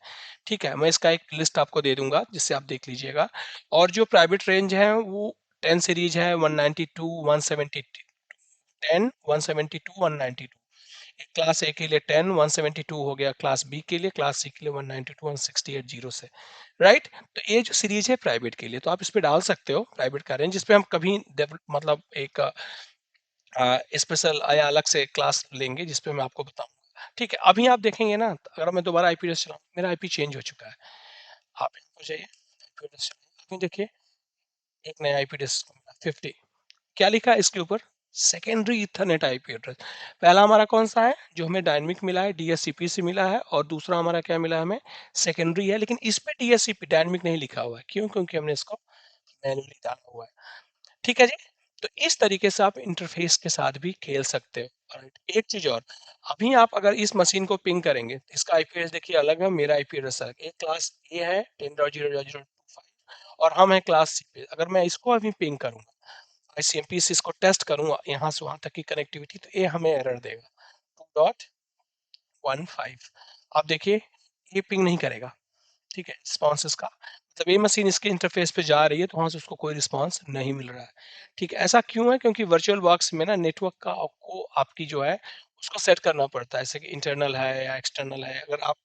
ठीक है, मैं इसका एक लिस्ट आपको दे दूंगा जिससे आप देख लीजिएगा। और जो प्राइवेट रेंज है वो 10 सीरीज है, 192, 170, 10, 172, 192। क्लास ए के लिए 10, 172 हो गया, क्लास बी के लिए, क्लास सी के लिए 192, 168 जीरो से, राइट। तो ये जो सीरीज है प्राइवेट के लिए, तो आप इस पे डाल सकते हो प्राइवेट का रेंज, जिसपे हम कभी मतलब एक स्पेशल या अलग से क्लास लेंगे जिसपे मैं आपको बताऊँगा। ठीक है, अभी आप देखेंगे ना, अगर मैं दोबारा आईपी एड्रेस चलाऊँ, मेरा आईपी चेंज हो चुका है। आप यहाँ पर जाइए, आईपी एड्रेस चलाइए, अभी देखिए एक नया आईपी एड्रेस मिला 50। क्या लिखा है इसके ऊपर? Secondary Ethernet IP address. पहला हमारा कौन-सा है? जो हमें डायनामिक मिला है, डीएचसीपी से मिला है, और दूसरा हमारा क्या मिला है हमें? सेकेंडरी है, लेकिन इस पे डीएचसीपी डायनामिक नहीं लिखा हुआ है। क्यों? क्योंकि हमने इसको मैन्युअली डाला हुआ है। ठीक है जी? तो इस तरीके से आप इंटरफ़ेस के साथ भी खेल सकते हो। ऑलराइट, एक चीज़ और, अभी आप अगर इस मशीन को पिंग करेंगे, इसका आईपी एड्रेस देखिए अलग है, मेरा आईपी एड्रेस अलग है। एक क्लास ए है 10.0.0.025 और हम हैं क्लास सी पे। अगर मैं इसको अभी पिंग करूँगा, आईसीएमपी से इसको टेस्ट करूँगा यहाँ से वहाँ तक की कनेक्टिविटी, तो ये हमें एरर देगा 2.15। आप देखिए ये पिंग नहीं करेगा। ठीक है, रिस्पॉन्स इसका मतलब ये मशीन इसके इंटरफेस पे जा रही है तो वहाँ से उसको कोई रिस्पॉन्स नहीं मिल रहा है। ठीक है, ऐसा क्यों है? क्योंकि वर्चुअल बॉक्स में ना नेटवर्क का आपको आपकी जो है उसको सेट करना पड़ता है, जैसे कि इंटरनल है या एक्सटर्नल है। अगर आप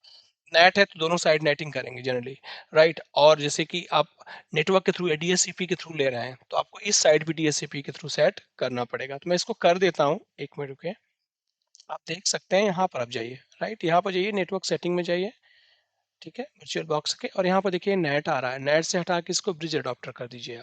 नेट है तो दोनों साइड नेटिंग करेंगे जनरली, राइट? और जैसे कि आप नेटवर्क के थ्रू या डीएचसीपी के थ्रू ले रहे हैं तो आपको इस साइड भी डीएचसीपी के थ्रू सेट करना पड़ेगा। तो मैं इसको कर देता हूँ, 1 मिनट रुकिए। आप देख सकते हैं यहाँ पर आप जाइए, राइट? यहाँ पर जाइए, नेटवर्क सेटिंग में जाइए। ठीक है, वर्चुअल बॉक्स के, और यहाँ पर देखिए नेट आ रहा है, नेट से हटा के इसको ब्रिज अडॉप्टर कर दीजिए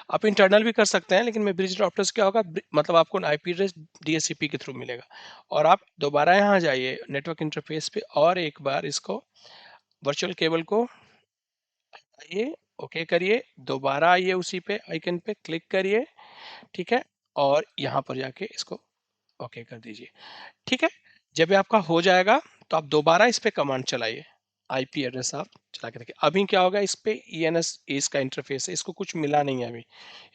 आप इंटरनल भी कर सकते हैं, लेकिन मैं ब्रिज अडॉप्टर से क्या होगा, मतलब आपको आईपी एड्रेस डीएचसीपी के थ्रू मिलेगा। और आप दोबारा यहाँ जाइए नेटवर्क इंटरफेस पे और एक बार इसको वर्चुअल केबल को आइए, ओके करिए, दोबारा आइए उसी पे आइकन पे क्लिक करिए। ठीक है, और यहाँ पर जाके इसको ओके कर दीजिए। ठीक है, जब ये आपका हो जाएगा तो आप दोबारा इस पे कमांड चलाइए, आईपी एड्रेस आप चला के देखिए। अभी क्या होगा, इस पे ईएनएस इसका इंटरफेस है, इसको कुछ मिला नहीं है अभी,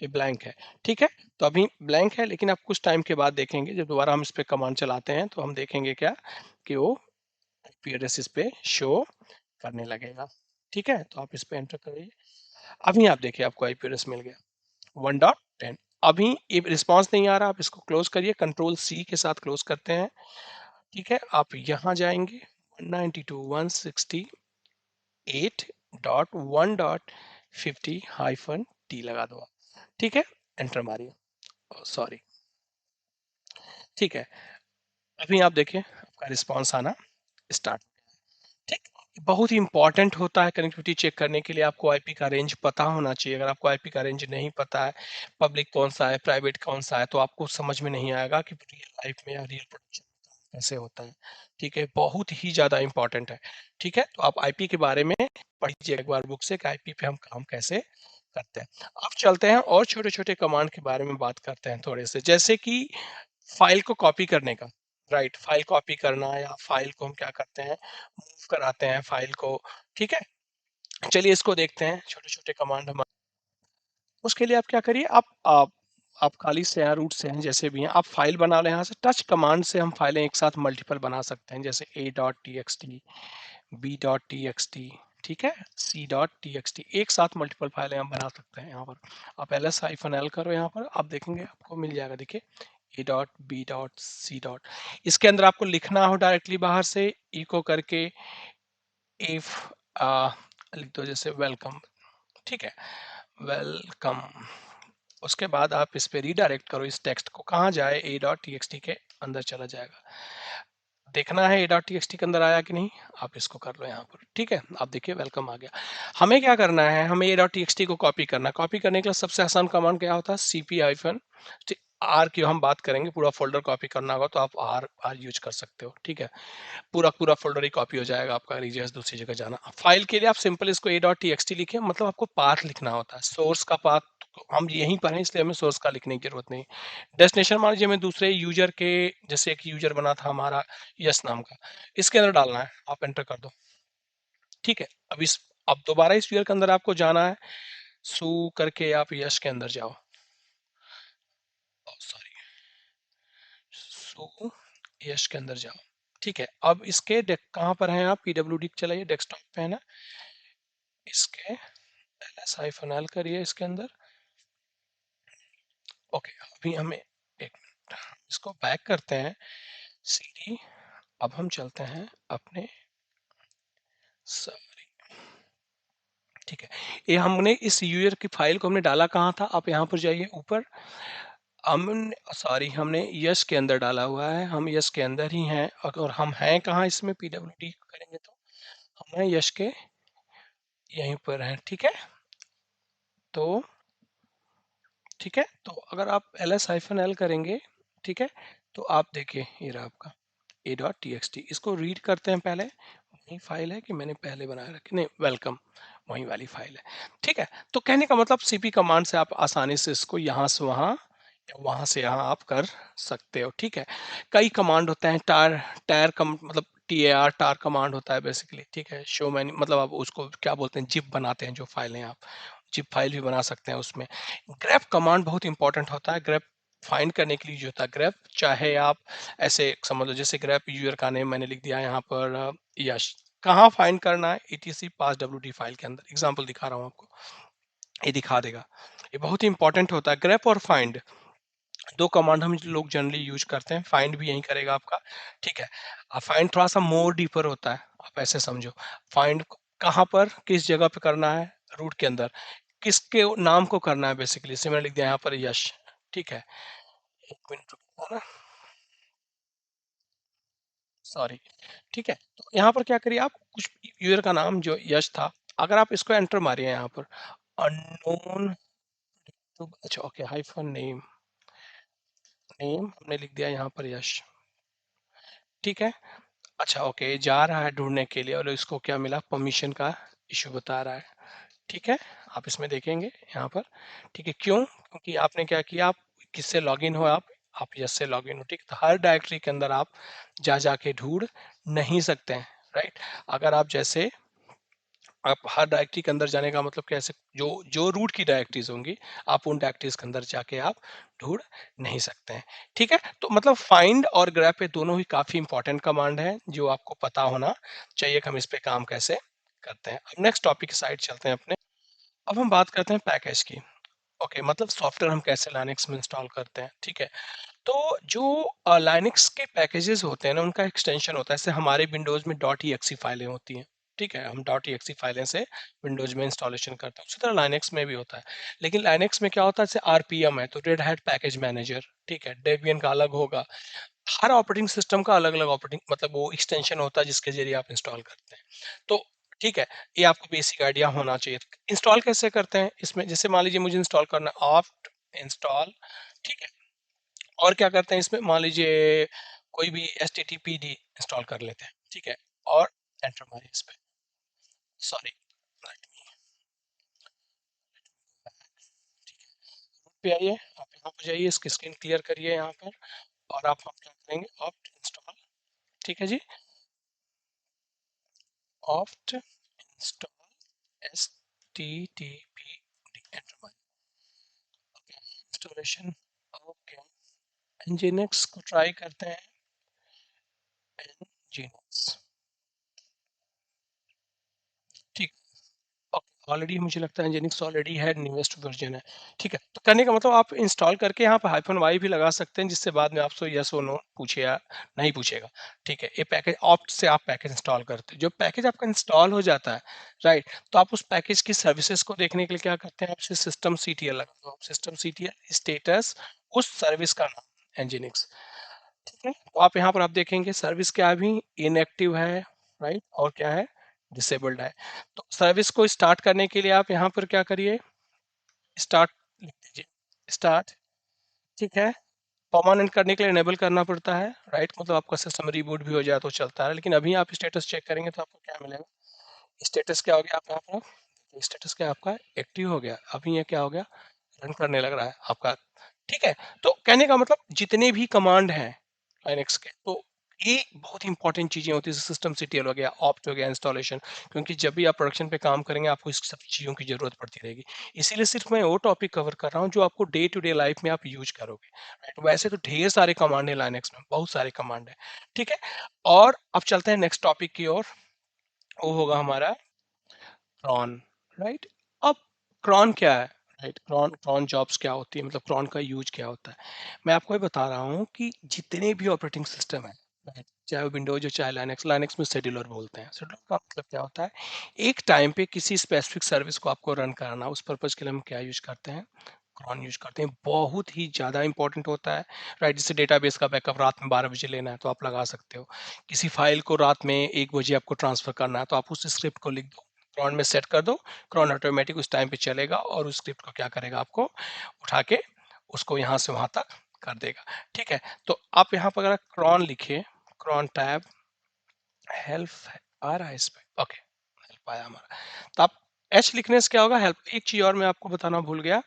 ये ब्लैंक है। ठीक है, तो अभी ब्लैंक है, लेकिन आप कुछ टाइम के बाद देखेंगे जब दोबारा हम इस पे कमांड चलाते हैं तो हम देखेंगे क्या, कि वो आईपी एड्रेस इस पे शो करने लगेगा। ठीक है, तो आप इस पे एंटर करिए। अभी आप देखिए आपको आईपी एड्रेस मिल गया 1.10। अभी ये रिस्पॉन्स नहीं आ रहा, आप इसको क्लोज करिए, कंट्रोल सी के साथ क्लोज करते हैं। ठीक है, आप यहाँ जाएंगे 192.168.1.50 -t लगा दो आप। ठीक है, एंटर मारिए। सॉरी, ठीक है, अभी आप देखिए आपका रिस्पॉन्स आना स्टार्ट। ठीक, बहुत ही इंपॉर्टेंट होता है कनेक्टिविटी चेक करने के लिए, आपको आईपी का रेंज पता होना चाहिए। अगर आपको आईपी का रेंज नहीं पता है, पब्लिक कौन सा है, प्राइवेट कौन सा है, तो आपको समझ में नहीं आएगा कि रियल लाइफ में या रियल प्रोडक्शन में कैसे होता है। ठीक है, बहुत ही ज़्यादा इंपॉर्टेंट है। ठीक है, तो आप आईपी के बारे में पढ़िए एक बार बुक से कि आईपी पे हम काम कैसे करते हैं। अब चलते हैं और छोटे-छोटे कमांड के बारे में बात करते हैं थोड़े से, जैसे कि फाइल को कॉपी करने का, राइट? फाइल कॉपी करना, या फाइल को हम क्या करते हैं, मूव कराते हैं फाइल को। ठीक है, चलिए इसको देखते हैं, छोटे-छोटे कमांड हम। उसके लिए आप क्या करिए, आप खाली से हैं, रूट से हैं, जैसे भी हैं, आप फाइल बना लें। यहाँ से टच कमांड से हम फाइलें एक साथ मल्टीपल बना सकते हैं, जैसे a.txt, b.txt, ठीक है, c.txt, एक साथ मल्टीपल फाइलें हम बना सकते हैं। यहाँ पर आप ls-l करो, यहाँ पर आप देखेंगे आपको मिल जाएगा, देखिए a dot b dot c dot. इसके अंदर आपको लिखना हो डायरेक्टली बाहर से इको करके, इफ लिख दो जैसे वेलकम। ठीक है, वेलकम। उसके बाद आप इस पे रीडायरेक्ट करो इस टेक्स्ट को, कहाँ जाए, a डॉट टी के अंदर चला जाएगा। देखना है a डॉट टी के अंदर आया कि नहीं, आप इसको कर लो यहाँ पर। ठीक है, आप देखिए वेलकम आ गया। हमें क्या करना है, हमें a डॉट टी को कॉपी करना है। कॉपी करने के लिए सबसे आसान कमांड क्या होता है, cp हाइफन आर की हम बात करेंगे। पूरा फोल्डर कॉपी करना होगा तो आप आर आर यूज कर सकते हो। ठीक है, पूरा पूरा फोल्डर ही कॉपी हो जाएगा आपका, रीजर्स दूसरी जगह जाना। फाइल के लिए आप सिंपल इसको a.txt लिखें, मतलब आपको पाथ लिखना होता है, सोर्स का पाथ। हम यहीं पर हैं इसलिए हमें सोर्स का लिखने की जरूरत नहीं। डेस्टिनेशन मान लीजिए हमें दूसरे यूजर के, जैसे एक यूजर बना था हमारा यस नाम का, इसके अंदर डालना है, आप एंटर कर दो। ठीक है, अब दोबारा इस यूजर के अंदर आपको जाना है, सू करके आप यश के अंदर जाओ, सॉरी, सू यश के अंदर जाओ। ठीक है, अब इसके कहाँ पर हैं आप, पीडब्ल्यूडी चलाइए, डेस्कटॉप पे है ना, इसके ls-l करिए इसके अंदर। ओके, अभी हमें एक मिनट, इसको बैक करते हैं, सीडी। अब हम चलते हैं अपने, सॉरी, ठीक है, ये हमने इस यूजर की फाइल को हमने डाला कहाँ था, आप यहाँ पर जाइए ऊपर, हमने सॉरी हमने यस के अंदर डाला हुआ है, हम यस के अंदर ही हैं और हम हैं कहाँ इसमें पीडब्ल्यूडी करेंगे तो हम हैं यश के यहीं पर हैं, ठीक है। तो ठीक है, तो अगर आप ls-l करेंगे, ठीक है, तो आप देखिए ये रहा आपका a.txt, इसको रीड करते हैं पहले। वही फाइल है कि मैंने पहले बनाए रखी, नहीं वेलकम वही वाली फाइल है, ठीक है। तो कहने का मतलब सीपी कमांड से आप आसानी से इसको यहाँ से वहाँ या वहाँ से यहाँ आप कर सकते हो, ठीक है। कई कमांड होते हैं, टार टार कम मतलब tar टार कमांड होता है बेसिकली, ठीक है। शो मैनी मतलब आप उसको क्या बोलते हैं, जिप बनाते हैं जो फाइलें, आप जिप फाइल भी बना सकते हैं उसमें। ग्रेप कमांड बहुत इंपॉर्टेंट होता है, ग्रेप फाइंड करने के लिए जो होता है ग्रेप, चाहे आप ऐसे समझ लो जैसे ग्रेप यूजर का नेम मैंने लिख दिया यहाँ पर यश, कहाँ फाइंड करना है, etc पास wd फाइल के अंदर, एग्जांपल दिखा रहा हूँ आपको, ये दिखा देगा। ये बहुत ही इंपॉर्टेंट होता है, ग्रेप और फाइंड दो कमांड हम लोग जनरली यूज करते हैं, फाइंड भी यही करेगा आपका, ठीक है। फाइंड थोड़ा सा मोर डीपर होता है, आप ऐसे समझो, फाइंड कहाँ पर किस जगह पे करना है, रूट के अंदर किसके नाम को करना है बेसिकली, से मैंने लिख दिया यहाँ पर यश, ठीक है। एक मिनट रुको ना, सॉरी, ठीक है। तो यहाँ पर क्या करिए आप, कुछ यूजर का नाम जो यश था, अगर आप इसको एंटर मारिए यहाँ पर अननोन, तो अच्छा ओके, हाइफन नेम, नेम हमने लिख दिया यहाँ पर यश, ठीक है। अच्छा ओके, जा रहा है ढूंढने के लिए और इसको क्या मिला, परमिशन का इशू बता रहा है, ठीक है। आप इसमें देखेंगे यहाँ पर, ठीक है, क्यों, क्योंकि आपने क्या किया, आप किससे लॉगिन हो, आप यस से लॉगिन हो, ठीक है। तो हर डायरेक्टरी के अंदर आप जा जाके ढूंढ नहीं सकते हैं, राइट। अगर आप जैसे आप हर डायरेक्टरी के अंदर जाने का मतलब कैसे, जो जो रूट की डायरेक्टरीज होंगी आप उन डायरेक्टरीज के अंदर जाके आप ढूंढ नहीं सकते हैं, ठीक है। तो मतलब फाइंड और ग्रैब पे दोनों ही काफी इंपॉर्टेंट कमांड है जो आपको पता होना चाहिए कि हम इस पे काम कैसे करते हैं। अब नेक्स्ट टॉपिक की साइड चलते हैं अपने, अब हम बात करते हैं पैकेज की। ओके, मतलब सॉफ्टवेयर हम कैसे लाइनक्स में इंस्टॉल करते हैं, ठीक है। तो जो लाइनक्स के पैकेजेस होते हैं ना, उनका एक्सटेंशन होता है, जैसे हमारे विंडोज में डॉट ई फाइलें होती हैं, ठीक है, हम डॉट ई फाइलें से विंडोज में इंस्टॉलेशन करते हैं, उसी तरह लाइनक्स में भी होता है। लेकिन लाइनक्स में क्या होता है, जैसे आरपीएम है तो रेड हैट पैकेज मैनेजर, ठीक है, डेबियन का अलग होगा, हर ऑपरेटिंग सिस्टम का अलग अलग ऑपरेटिंग मतलब वो एक्सटेंशन होता है जिसके जरिए आप इंस्टॉल करते हैं। तो ठीक है, ये आपको बेसिक आइडिया होना चाहिए। इंस्टॉल कैसे करते हैं इसमें, जैसे मान लीजिए मुझे इंस्टॉल करना है ऑप्ट इंस्टॉल, ठीक है। और क्या करते हैं इसमें, मान लीजिए कोई भी एचटीटीपीडी इंस्टॉल कर लेते हैं, ठीक है, और एंटर मारिए इस पे, सॉरी, पे आइए, आप यहाँ पे जाइए, इसकी स्क्रीन क्लियर करिए यहाँ पर, और आप हम क्या करेंगे, ऑप्ट इंस्टॉल, ठीक है जी, apt install S T T P D, enter मारिए, ओके, इंस्टॉलेशन, ओके, nginx को ट्राई करते हैं, nginx, ठीक, ऑलरेडी मुझे लगता है nginx ऑलरेडी है, न्यूएस्ट वर्जन है, ठीक है। तो करने का मतलब आप इंस्टॉल करके यहाँ पर हाइफन वाई भी लगा सकते हैं, जिससे बाद में आपसे यस और नो पूछे या नहीं पूछेगा, ठीक है। ये पैकेज ऑप्ट से आप पैकेज इंस्टॉल करते हैं, जो पैकेज आपका इंस्टॉल हो जाता है, राइट, तो आप उस पैकेज की सर्विसेज को देखने के लिए क्या करते हैं, आप सिस्टम सीटीएल लगाते हो, सिस्टम सीटीएल स्टेटस उस सर्विस का नाम nginx, ठीक है। तो आप यहाँ पर आप देखेंगे सर्विस क्या अभी इनएक्टिव है, राइट, और क्या है, डिसेबल्ड है। तो सर्विस को स्टार्ट करने के लिए आप यहाँ पर क्या करिए, स्टार्ट लिख दीजिए, स्टार्ट, ठीक है। परमानेंट करने के लिए इनेबल करना पड़ता है, राइट, मतलब आपका सिस्टम रिबूट भी हो जाए तो चलता है, लेकिन अभी आप स्टेटस चेक करेंगे तो आपको क्या मिलेगा, स्टेटस क्या हो गया, आप यहाँ पर स्टेटस क्या आपका एक्टिव हो गया, अभी ये क्या हो गया, रन करने लग रहा है आपका, ठीक है। तो कहने का मतलब जितने भी कमांड हैं लाइनक्स के, तो ये बहुत इंपॉर्टेंट चीजें होती है, सिस्टम सीटीएल हो गया, ऑप्ट हो गया, इंस्टॉलेशन, क्योंकि जब भी आप प्रोडक्शन पे काम करेंगे आपको इस सब चीजों की जरूरत पड़ती रहेगी। इसीलिए सिर्फ मैं वो टॉपिक कवर कर रहा हूँ जो आपको डे टू डे लाइफ में आप यूज करोगे, राइट। वैसे तो ढेर सारे कमांड है लाइनक्स में, बहुत सारे कमांड है, ठीक है। और अब चलते हैं नेक्स्ट टॉपिक की ओर, वो होगा हमारा क्रॉन, राइट। अब क्रॉन क्या है, राइट, क्रॉन क्रॉन जॉब्स क्या होती है, मतलब क्रॉन का यूज क्या होता है। मैं आपको ये बता रहा हूँ कि जितने भी ऑपरेटिंग सिस्टम है, राइट, चाहे वो विंडोज हो चाहे लाइनक्स, लाइनक्स में शेड्यूलर बोलते हैं, शेड्यूलर का मतलब क्या होता है, एक टाइम पे किसी स्पेसिफिक सर्विस को आपको रन कराना, उस पर्पज के लिए हम क्या यूज करते हैं, क्रॉन यूज करते हैं, बहुत ही ज़्यादा इंपॉर्टेंट होता है, राइट। जैसे डेटाबेस का बैकअप रात में 12 बजे लेना है तो आप लगा सकते हो, किसी फाइल को रात में 1 बजे आपको ट्रांसफर करना है तो आप उस स्क्रिप्ट को लिख दो, क्रॉन में सेट कर दो, क्रॉन ऑटोमेटिक उस टाइम पे चलेगा और उस स्क्रिप्ट को क्या करेगा, आपको उठा के उसको यहाँ से वहाँ तक कर देगा। ठीक है, तो आप यहाँ पर अगर क्रॉन लिखिए, क्रॉन टैब हेल्प आ रहा है इस पे, ओके, हेल्प आया हमारा। तो आप एच लिखने से क्या होगा, हेल्प। एक चीज और मैं आपको बताना भूल गया,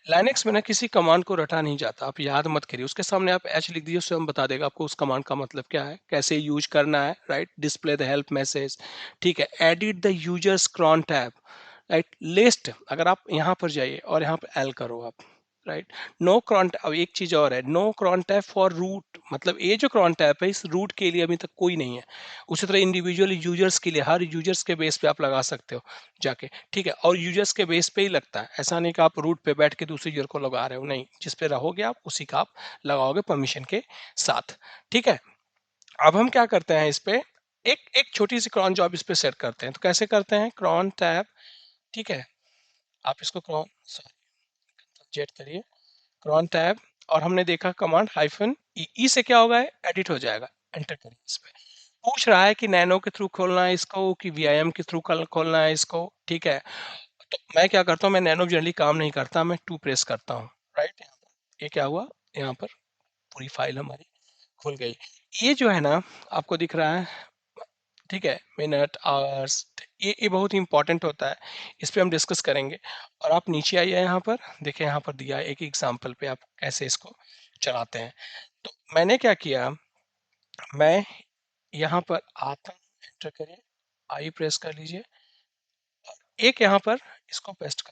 लाइनेक्स में ना किसी कमांड को रटा नहीं जाता, आप याद मत करिए, उसके सामने आप एच लिख दीजिए, उससे हम बता देगा आपको उस कमांड का मतलब क्या है, कैसे यूज करना है, right. Display the help message, ठीक है। Edit the users crontab, right. List, अगर आप यहाँ पर जाइए और यहाँ पर एल करो आप, राइट। नो क्रॉन, अब एक चीज और है, no crontab for root, मतलब ये जो क्रॉन टैब है इस रूट के लिए अभी तक कोई नहीं है। उसी तरह इंडिविजुअल यूजर्स के लिए, हर यूजर्स के बेस पे आप लगा सकते हो जाके, ठीक है। और यूजर्स के बेस पे ही लगता है, ऐसा नहीं कि आप रूट पे बैठ के दूसरे यूजर को लगा रहे हो, नहीं, जिस पे रहोगे आप उसी का आप लगाओगे परमिशन के साथ, ठीक है। अब हम क्या करते हैं इस पे, एक एक छोटी सी क्रॉन जॉब इस पे सेट करते हैं, तो कैसे करते हैं, क्रॉन टैब, ठीक है। आप इसको क्रॉन, सॉरी, जेट करिए, क्रॉन टैब, और हमने देखा कमांड हाइफन ई, ई से क्या होगा, एडिट हो जाएगा, एंटर करिए इस पे। पूछ रहा है कि नैनो के थ्रू खोलना है इसको कि वीआईएम के थ्रू खोलना है इसको, ठीक है। तो मैं क्या करता हूँ, मैं नैनो जनरली काम नहीं करता, मैं टू प्रेस करता हूँ, राइट। ये क्या हुआ, यहाँ पर पूरी फाइल हमारी खुल गई। ये जो है ना, आपको दिख रहा है, ठीक है, मिनट, आवर्स, ये बहुत ही इंपॉर्टेंट होता है, इस पे हम डिस्कस करेंगे। और आप नीचे आइए, यहाँ पर देखिए, यहाँ पर दिया है एक एग्जांपल पे आप कैसे इसको चलाते हैं। तो मैंने क्या किया, मैं यहाँ पर आता हूँ, एंटर करिए, आई प्रेस कर लीजिए, एक यहाँ पर इसको पेस्ट कर,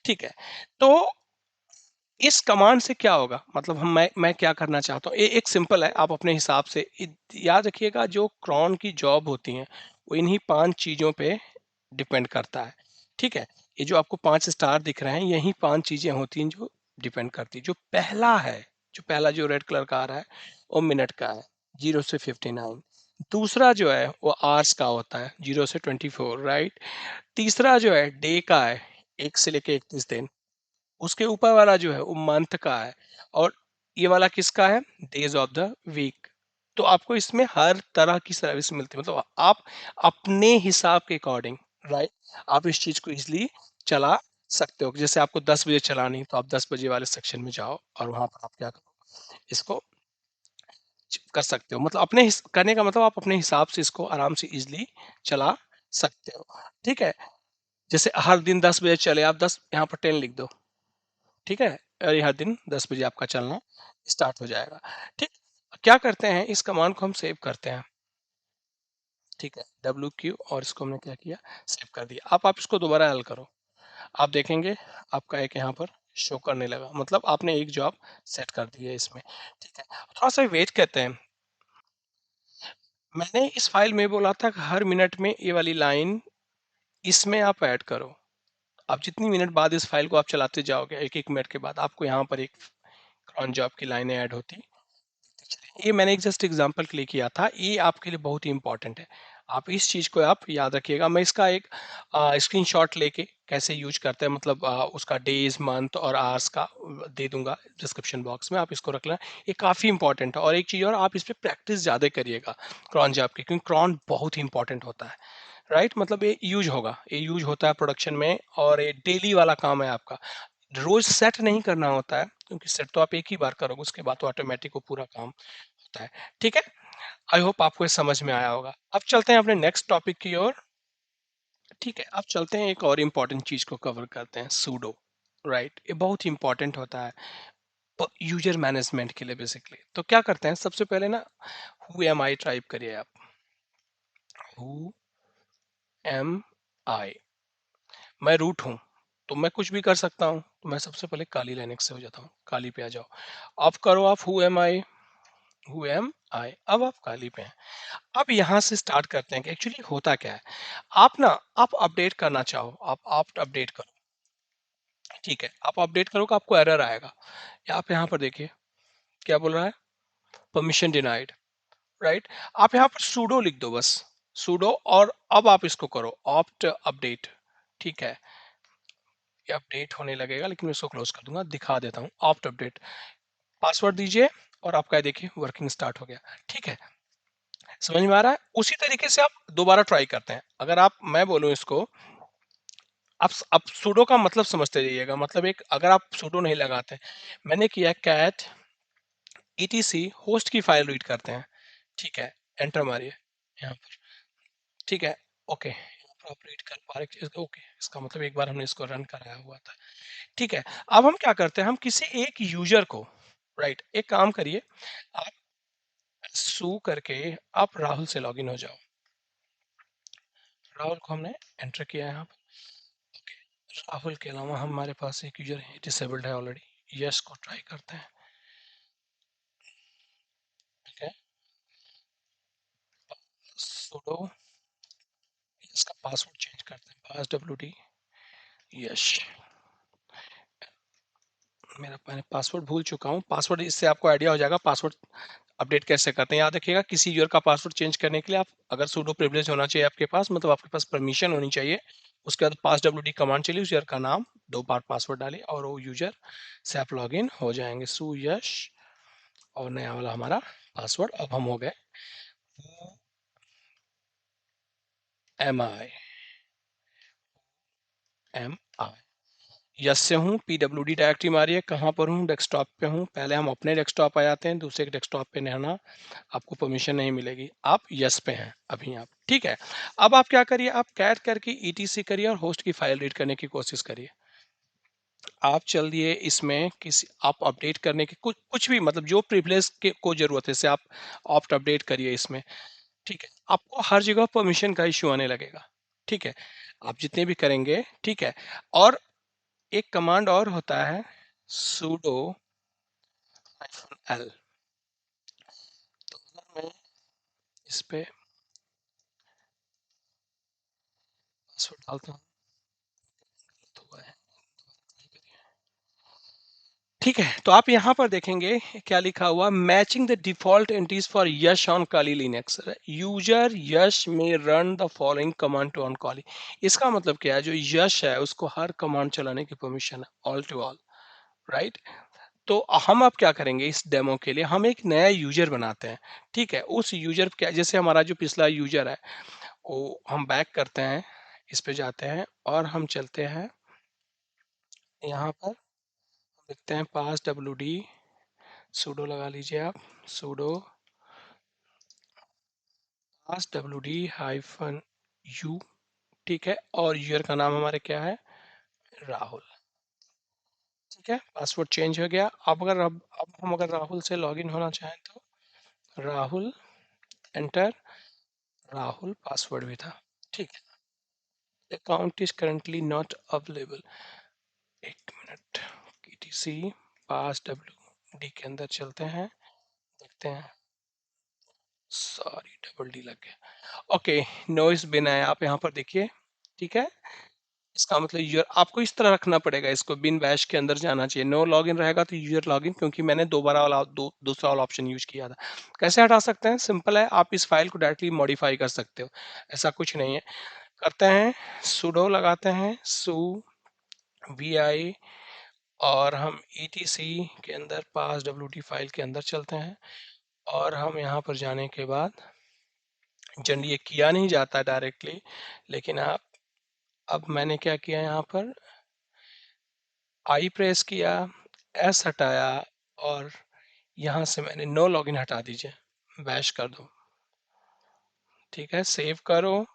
ठीक है। तो इस कमांड से क्या होगा, मतलब मैं क्या करना चाहता हूँ, एक सिंपल है, आप अपने हिसाब से याद रखिएगा, जो क्रॉन की जॉब होती है वो इन्हीं 5 चीजों पे डिपेंड करता है, ठीक है। ये जो आपको 5 स्टार दिख रहे हैं, यही 5 चीजें होती हैं जो डिपेंड करती है। जो पहला है, जो पहला जो रेड कलर का आ रहा है, वो मिनट का है, 0 से 59। दूसरा जो है वो आवर्स का होता है, 0 से 24, राइट। तीसरा जो है डे का है, 1 से लेके 31 दिन। उसके ऊपर वाला जो है वो मंथ का है, और ये वाला किसका है, डेज ऑफ द वीक। तो आपको इसमें हर तरह की सर्विस मिलती है, मतलब आप अपने हिसाब के अकॉर्डिंग, राइट, आप इस चीज को इजिली चला सकते हो। जैसे आपको 10 बजे चलानी, तो आप 10 बजे वाले सेक्शन में जाओ और वहां पर आप क्या करो, इसको कर सकते हो, मतलब करने का मतलब आप अपने हिसाब से इसको आराम से इजिली चला सकते हो, ठीक है। जैसे हर दिन 10 बजे चले, आप 10 यहाँ पर 10 लिख दो, ठीक है। और ये हर दिन 10 बजे आपका चलना स्टार्ट हो जाएगा, ठीक। क्या करते हैं, इस कमांड को हम सेव करते हैं, ठीक है, WQ, और इसको हमने क्या किया, सेव कर दिया। आप इसको दोबारा एल करो, आप देखेंगे आपका एक यहाँ पर शो करने लगा, मतलब आपने एक जॉब सेट कर दी है इसमें, ठीक है। थोड़ा सा वेट करते हैं, मैंने इस फाइल में बोला था कि हर मिनट में ये वाली लाइन इसमें आप ऐड करो। आप जितनी मिनट बाद इस फाइल को आप चलाते जाओगे, एक एक मिनट के बाद आपको यहाँ पर एक क्रॉन जॉब की लाइनें ऐड होती, ये मैंने एक जस्ट एग्जांपल के लिए किया था, ये आपके लिए बहुत ही इंपॉर्टेंट है, आप इस चीज को आप याद रखिएगा। मैं इसका एक स्क्रीनशॉट लेके कैसे यूज करते हैं, मतलब उसका डेज, मंथ और आवर्स का दे दूंगा डिस्क्रिप्शन बॉक्स में, आप इसको रख लें, ये काफी इंपॉर्टेंट है। और एक चीज और, आप इस पे प्रैक्टिस ज्यादा करिएगा क्रॉन जॉब की, क्योंकि क्रॉन बहुत ही इंपॉर्टेंट होता है, राइट। मतलब ये यूज होगा, ये यूज होता है प्रोडक्शन में, और ये डेली वाला काम है आपका, रोज सेट नहीं करना होता है, क्योंकि सेट तो आप एक ही बार करोगे, उसके बाद तो ऑटोमेटिक वो पूरा काम होता है, ठीक है। आई होप आपको ये समझ में आया होगा। अब चलते हैं अपने नेक्स्ट टॉपिक की ओर, ठीक है। अब चलते हैं, एक और इम्पॉर्टेंट चीज को कवर करते हैं, सूडो, राइट। ये बहुत ही इंपॉर्टेंट होता है यूजर मैनेजमेंट के लिए बेसिकली। तो क्या करते हैं, सबसे पहले ना, हु एम आई टाइप करिए आप, हु एम आई, मैं रूट हूँ, तो मैं कुछ भी कर सकता हूँ, तो मैं सबसे पहले काली लाइनेक्स से हो जाता हूँ, काली पे आ जाओ। अब करो आप who am I, who am I, अब आप काली पे हैं। अब यहाँ से स्टार्ट करते हैं कि एक्चुअली होता क्या है। आप ना, आप अपडेट करना चाहो, आप अपडेट करो, ठीक है। आप अपडेट करोगे, आपको एरर आएगा। आप यहाँ पर देखिए क्या बोल रहा है, परमिशन डिनाइड, राइट। आप यहाँ पर सूडो लिख दो बस, sudo, और अब आप इसको करो opt update, ठीक है, ये अपडेट होने लगेगा, लेकिन मैं इसको क्लोज कर दूंगा, दिखा देता हूँ। opt update, पासवर्ड दीजिए और आपका देखिए वर्किंग स्टार्ट हो गया। ठीक है, समझ में आ रहा है? उसी तरीके से आप दोबारा ट्राई करते हैं। अगर आप, मैं बोलूं इसको, आप सुडो का मतलब समझते जाइएगा। मतलब एक, अगर आप सुडो नहीं लगाते, मैंने किया कैट etc होस्ट की फाइल रीड करते हैं, ठीक है, एंटर मारिए यहाँ पर, ठीक है, ओके, यहाँ पर आप रीड कर पा रहे, ओके, इसका मतलब एक बार हमने इसको रन कराया हुआ था। ठीक है, अब हम क्या करते हैं, हम किसी एक यूजर को, राइट, एक काम करिए, आप सू करके आप राहुल से लॉगिन हो जाओ। राहुल को हमने एंटर किया है यहाँ पर, ओके। राहुल के अलावा हमारे पास एक यूजर है डिसेबल्ड है ऑलरेडी, यस को ट्राई करते हैं, ठीक है, सुडो, इसका पासवर्ड चेंज करते हैं, पास wd, यस, मेरा, मैंने पासवर्ड भूल चुका हूँ, पासवर्ड, इससे आपको आइडिया हो जाएगा पासवर्ड अपडेट कैसे करते हैं। याद रखिएगा, किसी यूजर का पासवर्ड चेंज करने के लिए आप, अगर सूडो प्रिविलेज होना चाहिए आपके पास, मतलब आपके पास परमिशन होनी चाहिए, उसके बाद पास wd कमांड चलिए, उस यूजर का नाम, 2 बार पासवर्ड डालिए और वो यूजर से आप लॉग इन हो जाएंगे। सू यश, और नया वाला हमारा पासवर्ड, अब हम हो गए एम आई, यस से हूँ, PWD डायरेक्टरी मारिए, कहाँ पर हूँ, डेस्कटॉप पे हूँ, पहले हम अपने डेस्कटॉप आ जाते हैं, दूसरे के डेस्कटॉप पे रहना आपको परमिशन नहीं मिलेगी, आप यस पे हैं अभी आप, ठीक है। अब आप क्या करिए, आप कैट करके etc करिए और होस्ट की फाइल रीड करने की कोशिश करिए। आप चल दिए इसमें, किसी, आप अपडेट करने के कुछ कुछ भी, मतलब जो प्रिविलेज के को जरूरत है से आप ऑप्ट अपडेट करिए इसमें, ठीक है, आपको हर जगह परमिशन का इश्यू आने लगेगा, ठीक है, आप जितने भी करेंगे, ठीक है। और एक कमांड और होता है sudo -l, तो अगर मैं इस पे पासवर्ड डालता हूँ तो हुआ है, ठीक है, तो आप यहाँ पर देखेंगे क्या लिखा हुआ, matching the default entries for Yash on Kali Linux, user Yash में run the following command to on Kali. इसका मतलब क्या है, जो यश है उसको हर कमांड चलाने की परमिशन है, ऑल टू ऑल, राइट। तो हम अब क्या करेंगे, इस डेमो के लिए हम एक नया यूजर बनाते हैं, ठीक है। उस यूजर क्या, जैसे हमारा जो पिछला यूजर है, वो हम बैक करते हैं, इस पे जाते हैं और हम चलते हैं यहाँ पर, लिखते हैं पास wd, सूडो लगा लीजिए आप, सूडो पास wd -u, ठीक है, और यूजर का नाम हमारे क्या है, राहुल, ठीक है, पासवर्ड चेंज हो गया। अब हम अगर राहुल से लॉगिन होना चाहें तो राहुल, एंटर, राहुल पासवर्ड भी था, ठीक है, account is currently not available, एक मिनट, etc पास wd के अंदर चलते हैं, देखते हैं, सॉरी डबल डी लग गया, ओके, नॉइस बिन है, आप यहाँ पर देखिए, ठीक है। इसका मतलब यूजर आपको इस तरह रखना पड़ेगा, इसको बिन बैश के अंदर जाना चाहिए, नो लॉगिन रहेगा तो यूजर लॉगिन, क्योंकि मैंने दोबारा वाला दूसरा वाला ऑप्शन यूज किया था। कैसे हटा सकते हैं, सिंपल है, आप इस फाइल को डायरेक्टली मॉडिफाई कर सकते हो, ऐसा कुछ नहीं है। करते हैं, sudo लगाते हैं, su vi, और हम etc के अंदर पास wd फाइल के अंदर चलते हैं, और हम यहाँ पर जाने के बाद, जनरली ये किया नहीं जाता डायरेक्टली, लेकिन आप, अब मैंने क्या किया यहाँ पर, आई प्रेस किया, एस हटाया, और यहाँ से मैंने नो लॉगिन हटा दीजिए, बैश कर दो, ठीक है, सेव करो,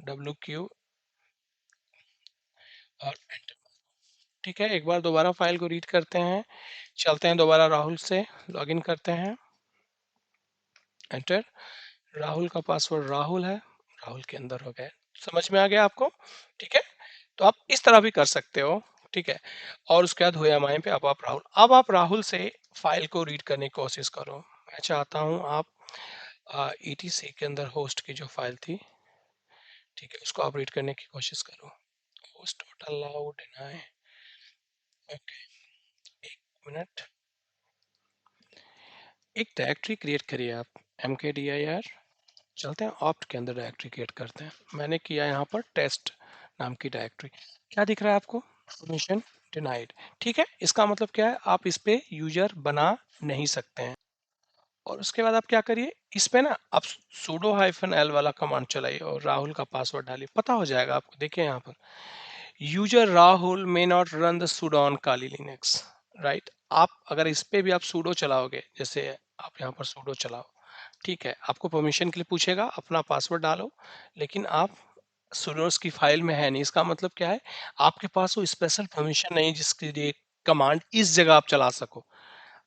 WQ, और एंटर, ठीक है। एक बार दोबारा फाइल को रीड करते हैं, चलते हैं दोबारा राहुल से लॉगिन करते हैं, एंटर, राहुल का पासवर्ड राहुल है, राहुल के अंदर हो गए, समझ में आ गया आपको, ठीक है। तो आप इस तरह भी कर सकते हो, ठीक है। और उसके बाद हुए हमारे पे, अब आप राहुल, अब आप राहुल से फाइल को रीड करने की कोशिश करो। मैं चाहता हूँ आप etc के अंदर होस्ट की जो फाइल थी, ठीक है, उसको आप रीड करने की कोशिश करो, होस्ट अलाउ डिनाई, ओके, एक मिनट, एक डायरेक्टरी क्रिएट करिए आप, mkdir चलते हैं ऑप्ट के अंदर डायरेक्टरी क्रिएट करते हैं। मैंने किया यहाँ पर टेस्ट नाम की डायरेक्टरी। क्या दिख रहा है आपको? Permission denied. ठीक है, इसका मतलब क्या है, आप इस पे यूजर बना नहीं सकते हैं। और उसके बाद आप क्या करिए, इस पे ना आप sudo -l वाला कमांड चलाइए और राहुल का पासवर्ड डालिए, पता हो जाएगा आपको। देखिए यहाँ पर user Rahul may not run the sudo on kali linux, right. आप अगर इस पे भी आप sudo चलाओगे, जैसे आप यहाँ पर sudo चलाओ, ठीक है, आपको परमिशन के लिए पूछेगा, अपना पासवर्ड डालो, लेकिन आप सुडोस की फाइल में है नहीं। इसका मतलब क्या है, आपके पास वो स्पेशल परमिशन नहीं जिसके लिए कमांड इस जगह आप चला सको।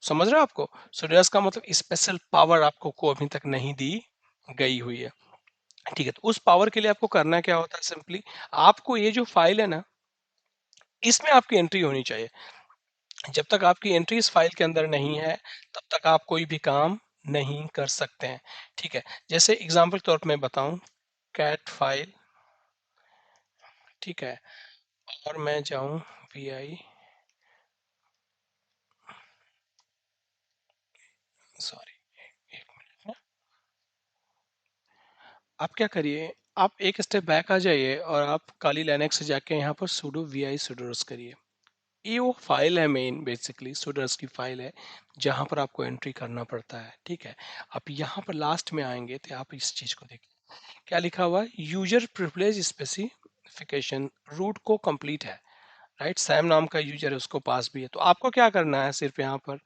समझ रहे हो आपको? सुडोस का मतलब स्पेशल पावर आपको को अभी तक नहीं दी गई हुई है। ठीक है, तो उस पावर के लिए आपको करना क्या होता है, सिंपली आपको ये जो फाइल है ना, इसमें आपकी एंट्री होनी चाहिए। जब तक आपकी एंट्री इस फाइल के अंदर नहीं है, तब तक आप कोई भी काम नहीं कर सकते हैं। ठीक है, जैसे एग्जांपल के तौर पर मैं बताऊं, कैट फाइल, ठीक है, और मैं जाऊं वी आई, सॉरी, एक मिनट ना, आप क्या करिए, आप एक स्टेप बैक आ जाइए और आप काली लाइनेक्स से जाके यहाँ पर sudo vi sudoers करिए। ये वो फाइल है, मेन बेसिकली sudoers की फाइल है जहाँ पर आपको एंट्री करना पड़ता है। ठीक है, आप यहाँ पर लास्ट में आएंगे तो आप इस चीज को देखिए, क्या लिखा हुआ है, यूजर प्रिविलेज स्पेसिफिकेशन रूट को कंप्लीट है, राइट। सैम नाम का यूजर है, उसको पास भी है। तो आपको क्या करना है, सिर्फ यहाँ पर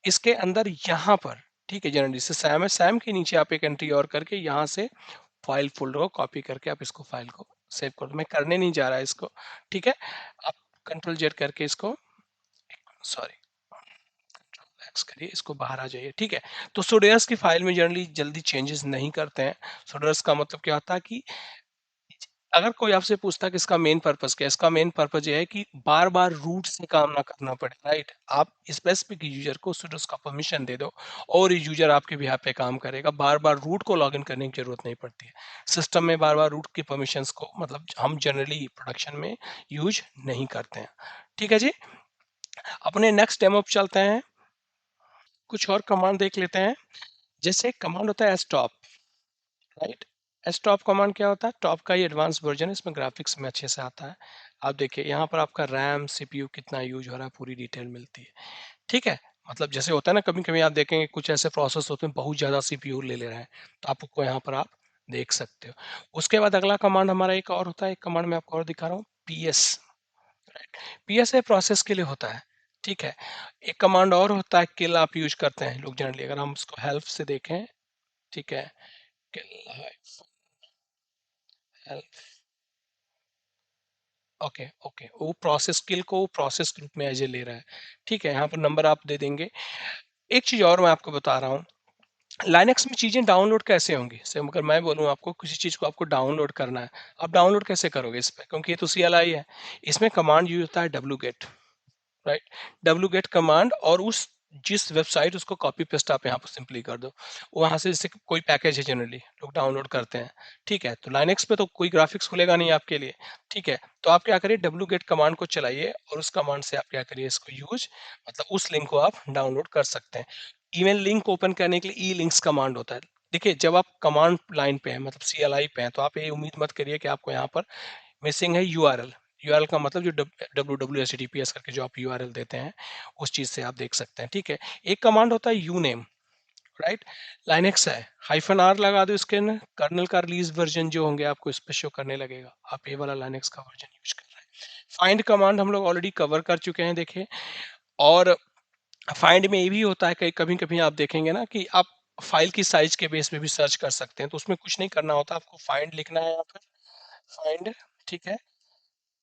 इसके अंदर यहाँ पर, ठीक है, जनरली से सैम है, सैम के नीचे आप एक एंट्री और करके यहाँ से फाइल फोल्डर को कॉपी करके आप इसको फाइल को सेव कर दो। मैं करने नहीं जा रहा इसको, ठीक है, आप कंट्रोल जेड करके इसको, सॉरी, कंट्रोल एक्स करिए, इसको बाहर आ जाइए। ठीक है, तो सोडेयस की फाइल में जनरली जल्दी चेंजेस नहीं करते हैं। सोडेयस का मतलब क्या होता है कि अगर कोई आपसे पूछता है कि इसका मेन पर्पस क्या है, इसका मेन पर्पस ये है कि बार बार रूट से काम ना करना पड़े, राइट। आप स्पेसिफिक यूजर को सिर्फ उसका परमिशन दे दो और यूजर आपके बिहाफ पे काम करेगा, बार बार रूट को लॉगिन करने की जरूरत नहीं पड़ती है। सिस्टम में बार बार रूट की परमिशंस को मतलब हम जनरली प्रोडक्शन में यूज नहीं करते हैं। ठीक है जी, अपने नेक्स्ट डेमो पे चलते हैं, कुछ और कमांड देख लेते हैं। जैसे कमांड होता है stop, राइट। stop कमांड क्या होता है, टॉप का ही एडवांस वर्जन है, इसमें ग्राफिक्स में अच्छे से आता है। आप देखिए यहाँ पर आपका रैम सीपीयू कितना यूज हो रहा है, पूरी डिटेल मिलती है। ठीक है, मतलब जैसे होता है ना, कभी कभी आप देखेंगे कुछ ऐसे प्रोसेस होते हैं बहुत ज्यादा सीपीयू ले ले रहे हैं, तो आपको यहाँ पर आप देख सकते हो। उसके बाद अगला कमांड हमारा एक और होता है, एक कमांड मैं आपको और दिखा रहा हूँ, पीएस, राइट। पीएस है प्रोसेस के लिए होता है। ठीक है, एक कमांड और होता है किल, आप यूज करते हैं लोग जनरली, अगर हम उसको हेल्प से देखें, ठीक है, किल हेल्प, ओके ओके, वो प्रोसेस किल को प्रोसेस ग्रुप में एज ए ले रहा है। ठीक है, यहाँ पर नंबर आप दे देंगे। एक चीज और मैं आपको बता रहा हूँ, लाइनेक्स में चीजें डाउनलोड कैसे होंगी, से अगर मैं बोलूँ आपको किसी चीज को आपको डाउनलोड करना है, आप डाउनलोड कैसे करोगे इस पे, क्योंकि ये तो CLI है। इसमें कमांड यूज होता है wget, राइट। wget कमांड, और उस जिस वेबसाइट उसको कॉपी पेस्ट आप यहाँ पर सिंपली कर दो, वहां से जैसे कोई पैकेज है जनरली लोग डाउनलोड करते हैं। ठीक है, तो लाइनेक्स पे तो कोई ग्राफिक्स खुलेगा नहीं आपके लिए। ठीक है, तो आप क्या करिए, wget कमांड को चलाइए और उस कमांड से आप क्या करिए, इसको यूज, मतलब उस लिंक को आप डाउनलोड कर सकते हैं। ईमेल लिंक ओपन करने के लिए ई लिंक्स कमांड होता है। देखिए, जब आप कमांड लाइन पे हैं, मतलब CLI पे हैं, तो आप ये उम्मीद मत करिए कि आपको यहाँ पर मिसिंग है यूआरएल। यूआरएल का मतलब जो www.https करके जो आप यूआरएल देते हैं, उस चीज से आप देख सकते हैं। ठीक है, एक कमांड होता है यूनेम, राइट। लाइनेक्स है, -r लगा दो, इसके ना कर्नल का रिलीज वर्जन जो होंगे आपको इस पे शो करने लगेगा, आप ये वाला लाइनेक्स का वर्जन यूज कर रहे हैं। फाइंड कमांड हम लोग ऑलरेडी कवर कर चुके हैं, देखिए। और फाइंड में ये भी होता है कि कभी कभी आप देखेंगे ना कि आप फाइल की साइज के बेस पे भी सर्च कर सकते हैं, तो उसमें कुछ नहीं करना होता, आपको फाइंड लिखना है यहाँ पर, फाइंड, ठीक है,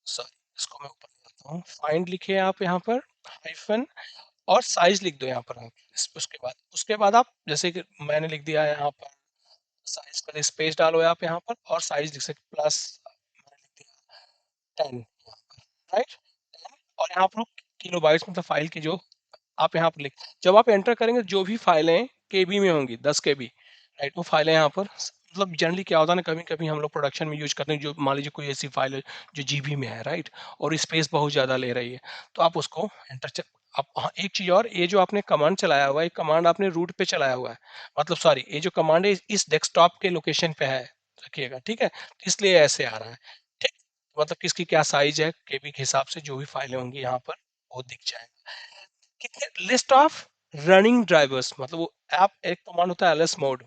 सॉरी, इसको मैं ऊपर ले जाता हूँ, फाइंड लिखे आप यहाँ पर, हाइफन, और साइज लिख दो यहाँ पर आप। उसके बाद आप जैसे कि मैंने लिख दिया है यहाँ पर, साइज का स्पेस डालो आप यहाँ पर, और साइज लिख सकते प्लस, मैंने लिख दिया 10, राइट, 10, और यहाँ पर किलो बाइट्स मतलब फाइल की जो आप यहाँ पर लिख, जब आप एंटर करेंगे जो भी फाइलें केबी में होंगी, 10 KB, राइट, वो फाइलें यहाँ पर, मतलब जनरली क्या होता है ना, कभी कभी हम लोग प्रोडक्शन में यूज करते हैं, जो मान लीजिए कोई ऐसी फाइल है जो जीबी में है, राइट, और स्पेस बहुत ज़्यादा ले रही है, तो आप उसको एंटर अब हाँ, एक चीज और, ये जो आपने कमांड चलाया हुआ है, ये कमांड आपने रूट पे चलाया हुआ है, मतलब सॉरी, ये जो कमांड है इस डेस्कटॉप के लोकेशन पे है, रखिएगा, ठीक है, तो इसलिए ऐसे आ रहा है, ठीक, मतलब किसकी क्या साइज है, केबी के हिसाब से जो भी फाइलें होंगी यहाँ पर वो दिख जाएगा। कितने लिस्ट ऑफ रनिंग ड्राइवर्स, मतलब वो आप एक कमांड होता है एलएस मोड,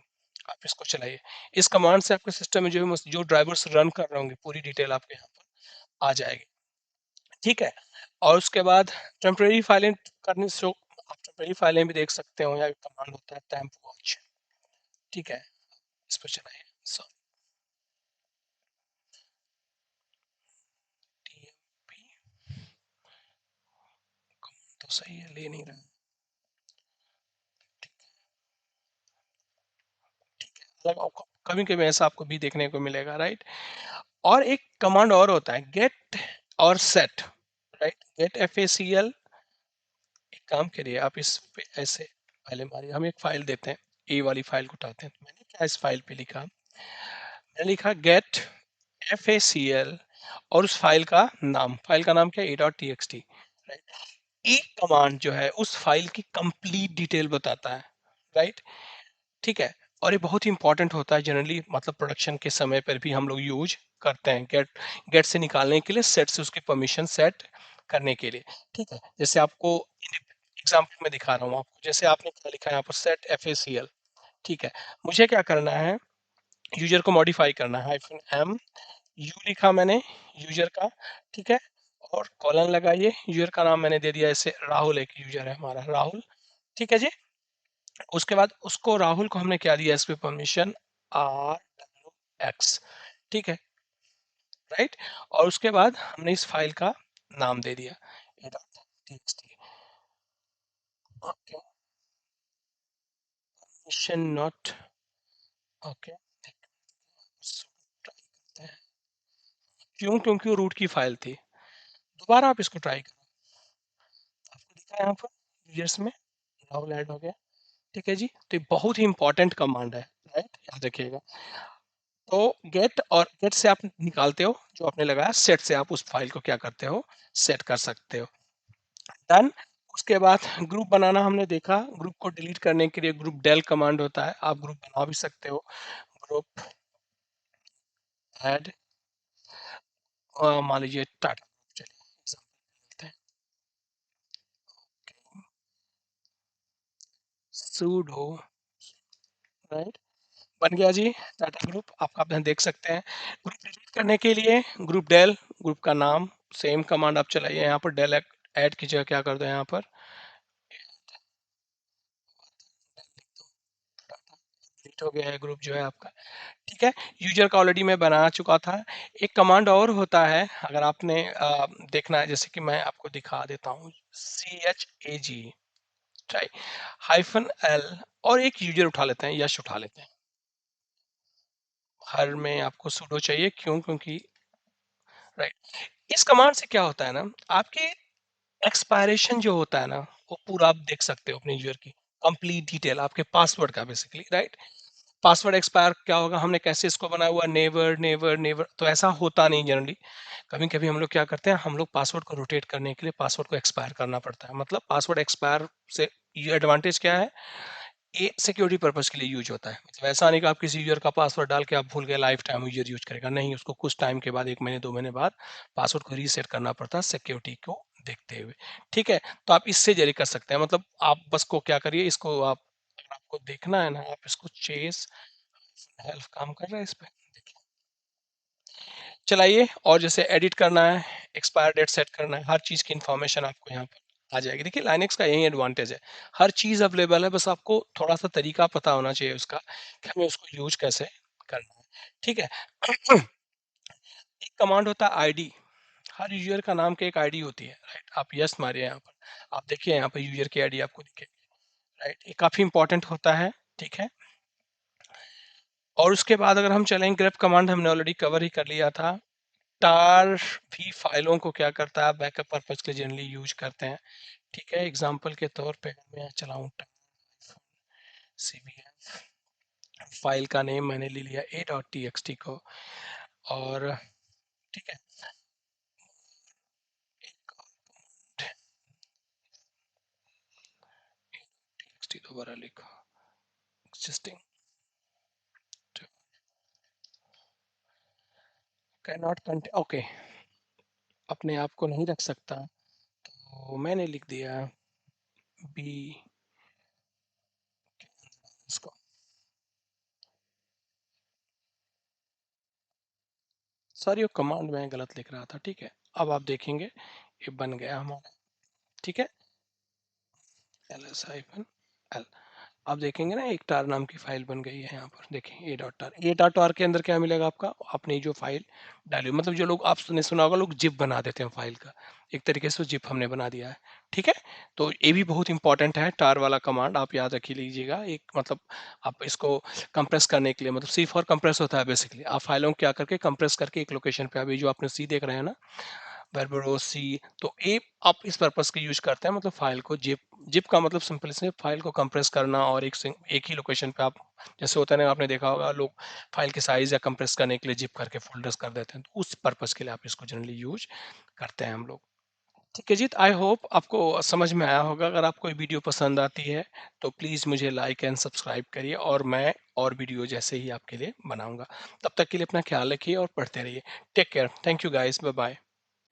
आप इसको चलाइए, इस कमांड से आपके सिस्टम में जो ड्राइवर्स रन कर रहे होंगे पूरी डिटेल आपके यहाँ पर आ जाएगी, ठीक है। और उसके बाद टेम्परेरी फाइलें करने से आप टेम्परेरी फाइलें भी देख सकते हो, या कमांड होता है टेम्प वॉच, ठीक है, इस पर चलाइए। सो टीएमपी तो सही है, ले नहीं रहा, मतलब आपको कभी कभी ऐसा आपको भी देखने को मिलेगा, राइट। और एक कमांड और होता है गेट और सेट, राइट, गेट FACL। एक काम करिए आप इस पे ऐसे पहले मारिए, हम एक फाइल देते हैं, ए वाली फाइल को उठाते हैं, तो मैंने क्या इस फाइल पे लिखा, मैंने लिखा गेट FACL और उस फाइल का नाम क्या है, a.txt, राइट। एक कमांड जो है उस फाइल की कंप्लीट डिटेल बताता है, राइट, ठीक है। और ये बहुत ही इंपॉर्टेंट होता है जनरली, मतलब प्रोडक्शन के समय पर भी हम लोग यूज करते हैं, गेट गेट से निकालने के लिए, सेट से उसकी परमिशन सेट करने के लिए, ठीक है। जैसे आपको एग्जाम्पल में दिखा रहा हूँ आपको, जैसे आपने क्या लिखा है यहाँ पर सेट FACL, ठीक है, मुझे क्या करना है, यूजर को मॉडिफाई करना है, -m यू लिखा मैंने यूजर का, ठीक है, और कॉलन लगाइए, यूजर का नाम मैंने दे दिया, ऐसे राहुल, एक यूजर है हमारा राहुल, ठीक है जी। उसके बाद उसको राहुल को हमने क्या दिया इस पे परमिशन, RWX, ठीक है, राइट। और उसके बाद हमने इस फाइल का नाम दे दिया a.txt, okay, permission not, okay, try करते हैं, क्यों, क्योंकि वो रूट की फाइल थी, दोबारा आप इसको ट्राई करो, आपको दिखा है यहाँ पर यूजर्स में राहुल ऐड हो गया, ठीक है जी। तो ये बहुत ही इंपॉर्टेंट कमांड है, राइट, याद रखिएगा। तो गेट से आप निकालते हो जो आपने लगाया, सेट से आप उस फाइल को क्या करते हो, सेट कर सकते हो, डन। उसके बाद ग्रुप बनाना हमने देखा, ग्रुप को डिलीट करने के लिए ग्रुप डेल कमांड होता है, आप ग्रुप बना भी सकते हो, ग्रुप ऐड, मान लीजिए टाटा, चलिए एग्जांपल लेते हैं, sudo, राइट, बन गया जी टाटा ग्रुप, आपका आप यहाँ देख सकते हैं। ग्रुप डिलीट करने के लिए ग्रुप डेल, ग्रुप का नाम, सेम कमांड आप चलाइए, यहाँ पर डेल ऐड की जगह क्या कर दो, यहाँ पर डिलीट हो गया है ग्रुप जो है आपका, ठीक है। यूजर का ऑलरेडी मैं बना चुका था। एक कमांड और होता है, अगर आपने देखना है, जैसे कि मैं आपको दिखा देता हूँ, CHAG, ट्राई -L, और एक यूजर उठा लेते हैं, यश उठा लेते हैं, हर में आपको sudo चाहिए, क्यों, क्योंकि राइट, इस कमांड से क्या होता है ना, आपके एक्सपायरेशन जो होता है ना, वो पूरा आप देख सकते हो अपने यूजर की कंप्लीट डिटेल, आपके पासवर्ड का बेसिकली, राइट। पासवर्ड एक्सपायर क्या होगा, हमने कैसे इसको बनाया हुआ, नेवर नेवर नेवर, तो ऐसा होता नहीं जनरली, कभी कभी हम लोग क्या करते हैं, हम लोग पासवर्ड को रोटेट करने के लिए पासवर्ड को एक्सपायर करना पड़ता है, मतलब पासवर्ड एक्सपायर से ये एडवांटेज क्या है, ये सिक्योरिटी पर्पस के लिए यूज होता है, मतलब ऐसा नहीं कि आप किसी यूजर का पासवर्ड डाल के आप भूल गए, लाइफ टाइम यूजर यूज करेगा, नहीं, उसको कुछ टाइम के बाद, 1 महीने 2 महीने बाद पासवर्ड को रीसेट करना पड़ता है सिक्योरिटी को देखते हुए, ठीक है। तो आप इससे जारी कर सकते हैं, मतलब आप बस को क्या करिए, इसको आप, अगर आपको देखना है ना, आप इसको चेस हेल्प काम कर रहा है इस पे, देखिए, चलाइए, और जैसे एडिट करना है, एक्सपायर डेट सेट करना है, हर चीज़ की इंफॉर्मेशन आपको यहाँ पर आ जाएगी। देखिए लाइनेक्स का यही एडवांटेज है, हर चीज़ अवेलेबल है, बस आपको थोड़ा सा तरीका पता होना चाहिए उसका, कि हमें उसको यूज कैसे करना है, ठीक है। एक कमांड होता है आईडी, हर यूजर का नाम की एक आईडी होती है, राइट, आप यस मारिए यहाँ पर, आप देखिए यहाँ पर यूजर की आईडी आपको दिखेगी, राइट, ये काफी इंपॉर्टेंट होता है, ठीक है। और उसके बाद अगर हम चलें, ग्रेप कमांड हमने ऑलरेडी कवर ही कर लिया था। टार भी फाइलों को क्या करता है, बैकअप पर्पज के लिए जनरली यूज करते हैं, ठीक है। एग्जांपल के तौर पे मैं चलाऊं cvf, फाइल का नेम मैंने ले लिया a.txt को, और ठीक है, एक दोबारा लिखो एग्जिस्टिंग कैन नॉट कंट ओके, अपने आप को नहीं रख सकता, तो मैंने लिख दिया बी इसको। सॉरी, वो कमांड में गलत लिख रहा था, ठीक है। अब आप देखेंगे ये बन गया हमारा, ठीक है। एल एस हाइफन एल, आप देखेंगे ना एक टार नाम की फाइल बन गई है यहाँ पर, देखिए ए डॉट टार के अंदर क्या मिलेगा आपका, आपने जो फाइल डाली, मतलब जो लोग आपने सुना होगा लोग जिप बना देते हैं फाइल का, एक तरीके से जिप हमने बना दिया है, ठीक है। तो ये भी बहुत इंपॉर्टेंट है, टार वाला कमांड आप याद रख लीजिएगा। एक मतलब आप इसको कंप्रेस करने के लिए, मतलब सी फॉर कंप्रेस होता है बेसिकली, आप फाइलों को क्या करके कंप्रेस करके एक लोकेशन पे, अभी जो आपने सी देख रहे हैं ना barbaros सी, तो ये आप इस पर्पस के यूज करते हैं, मतलब फाइल को जिप, जिप का मतलब सिंपल से फाइल को कंप्रेस करना, और एक ही लोकेशन पे आप, जैसे होता है ना आपने देखा होगा लोग फाइल के साइज या कंप्रेस करने के लिए जिप करके फोल्डर्स कर देते हैं, तो उस पर्पस के लिए आप इसको जनरली यूज करते हैं हम लोग। ठीक है जी, आई होप आपको समझ में आया होगा। अगर आपको ये वीडियो पसंद आती है तो प्लीज़ मुझे लाइक एंड सब्सक्राइब करिए, और मैं और वीडियो जैसे ही आपके लिए बनाऊंगा। तब तक के लिए अपना ख्याल रखिए और पढ़ते रहिए। Take care, thank you guys, bye bye.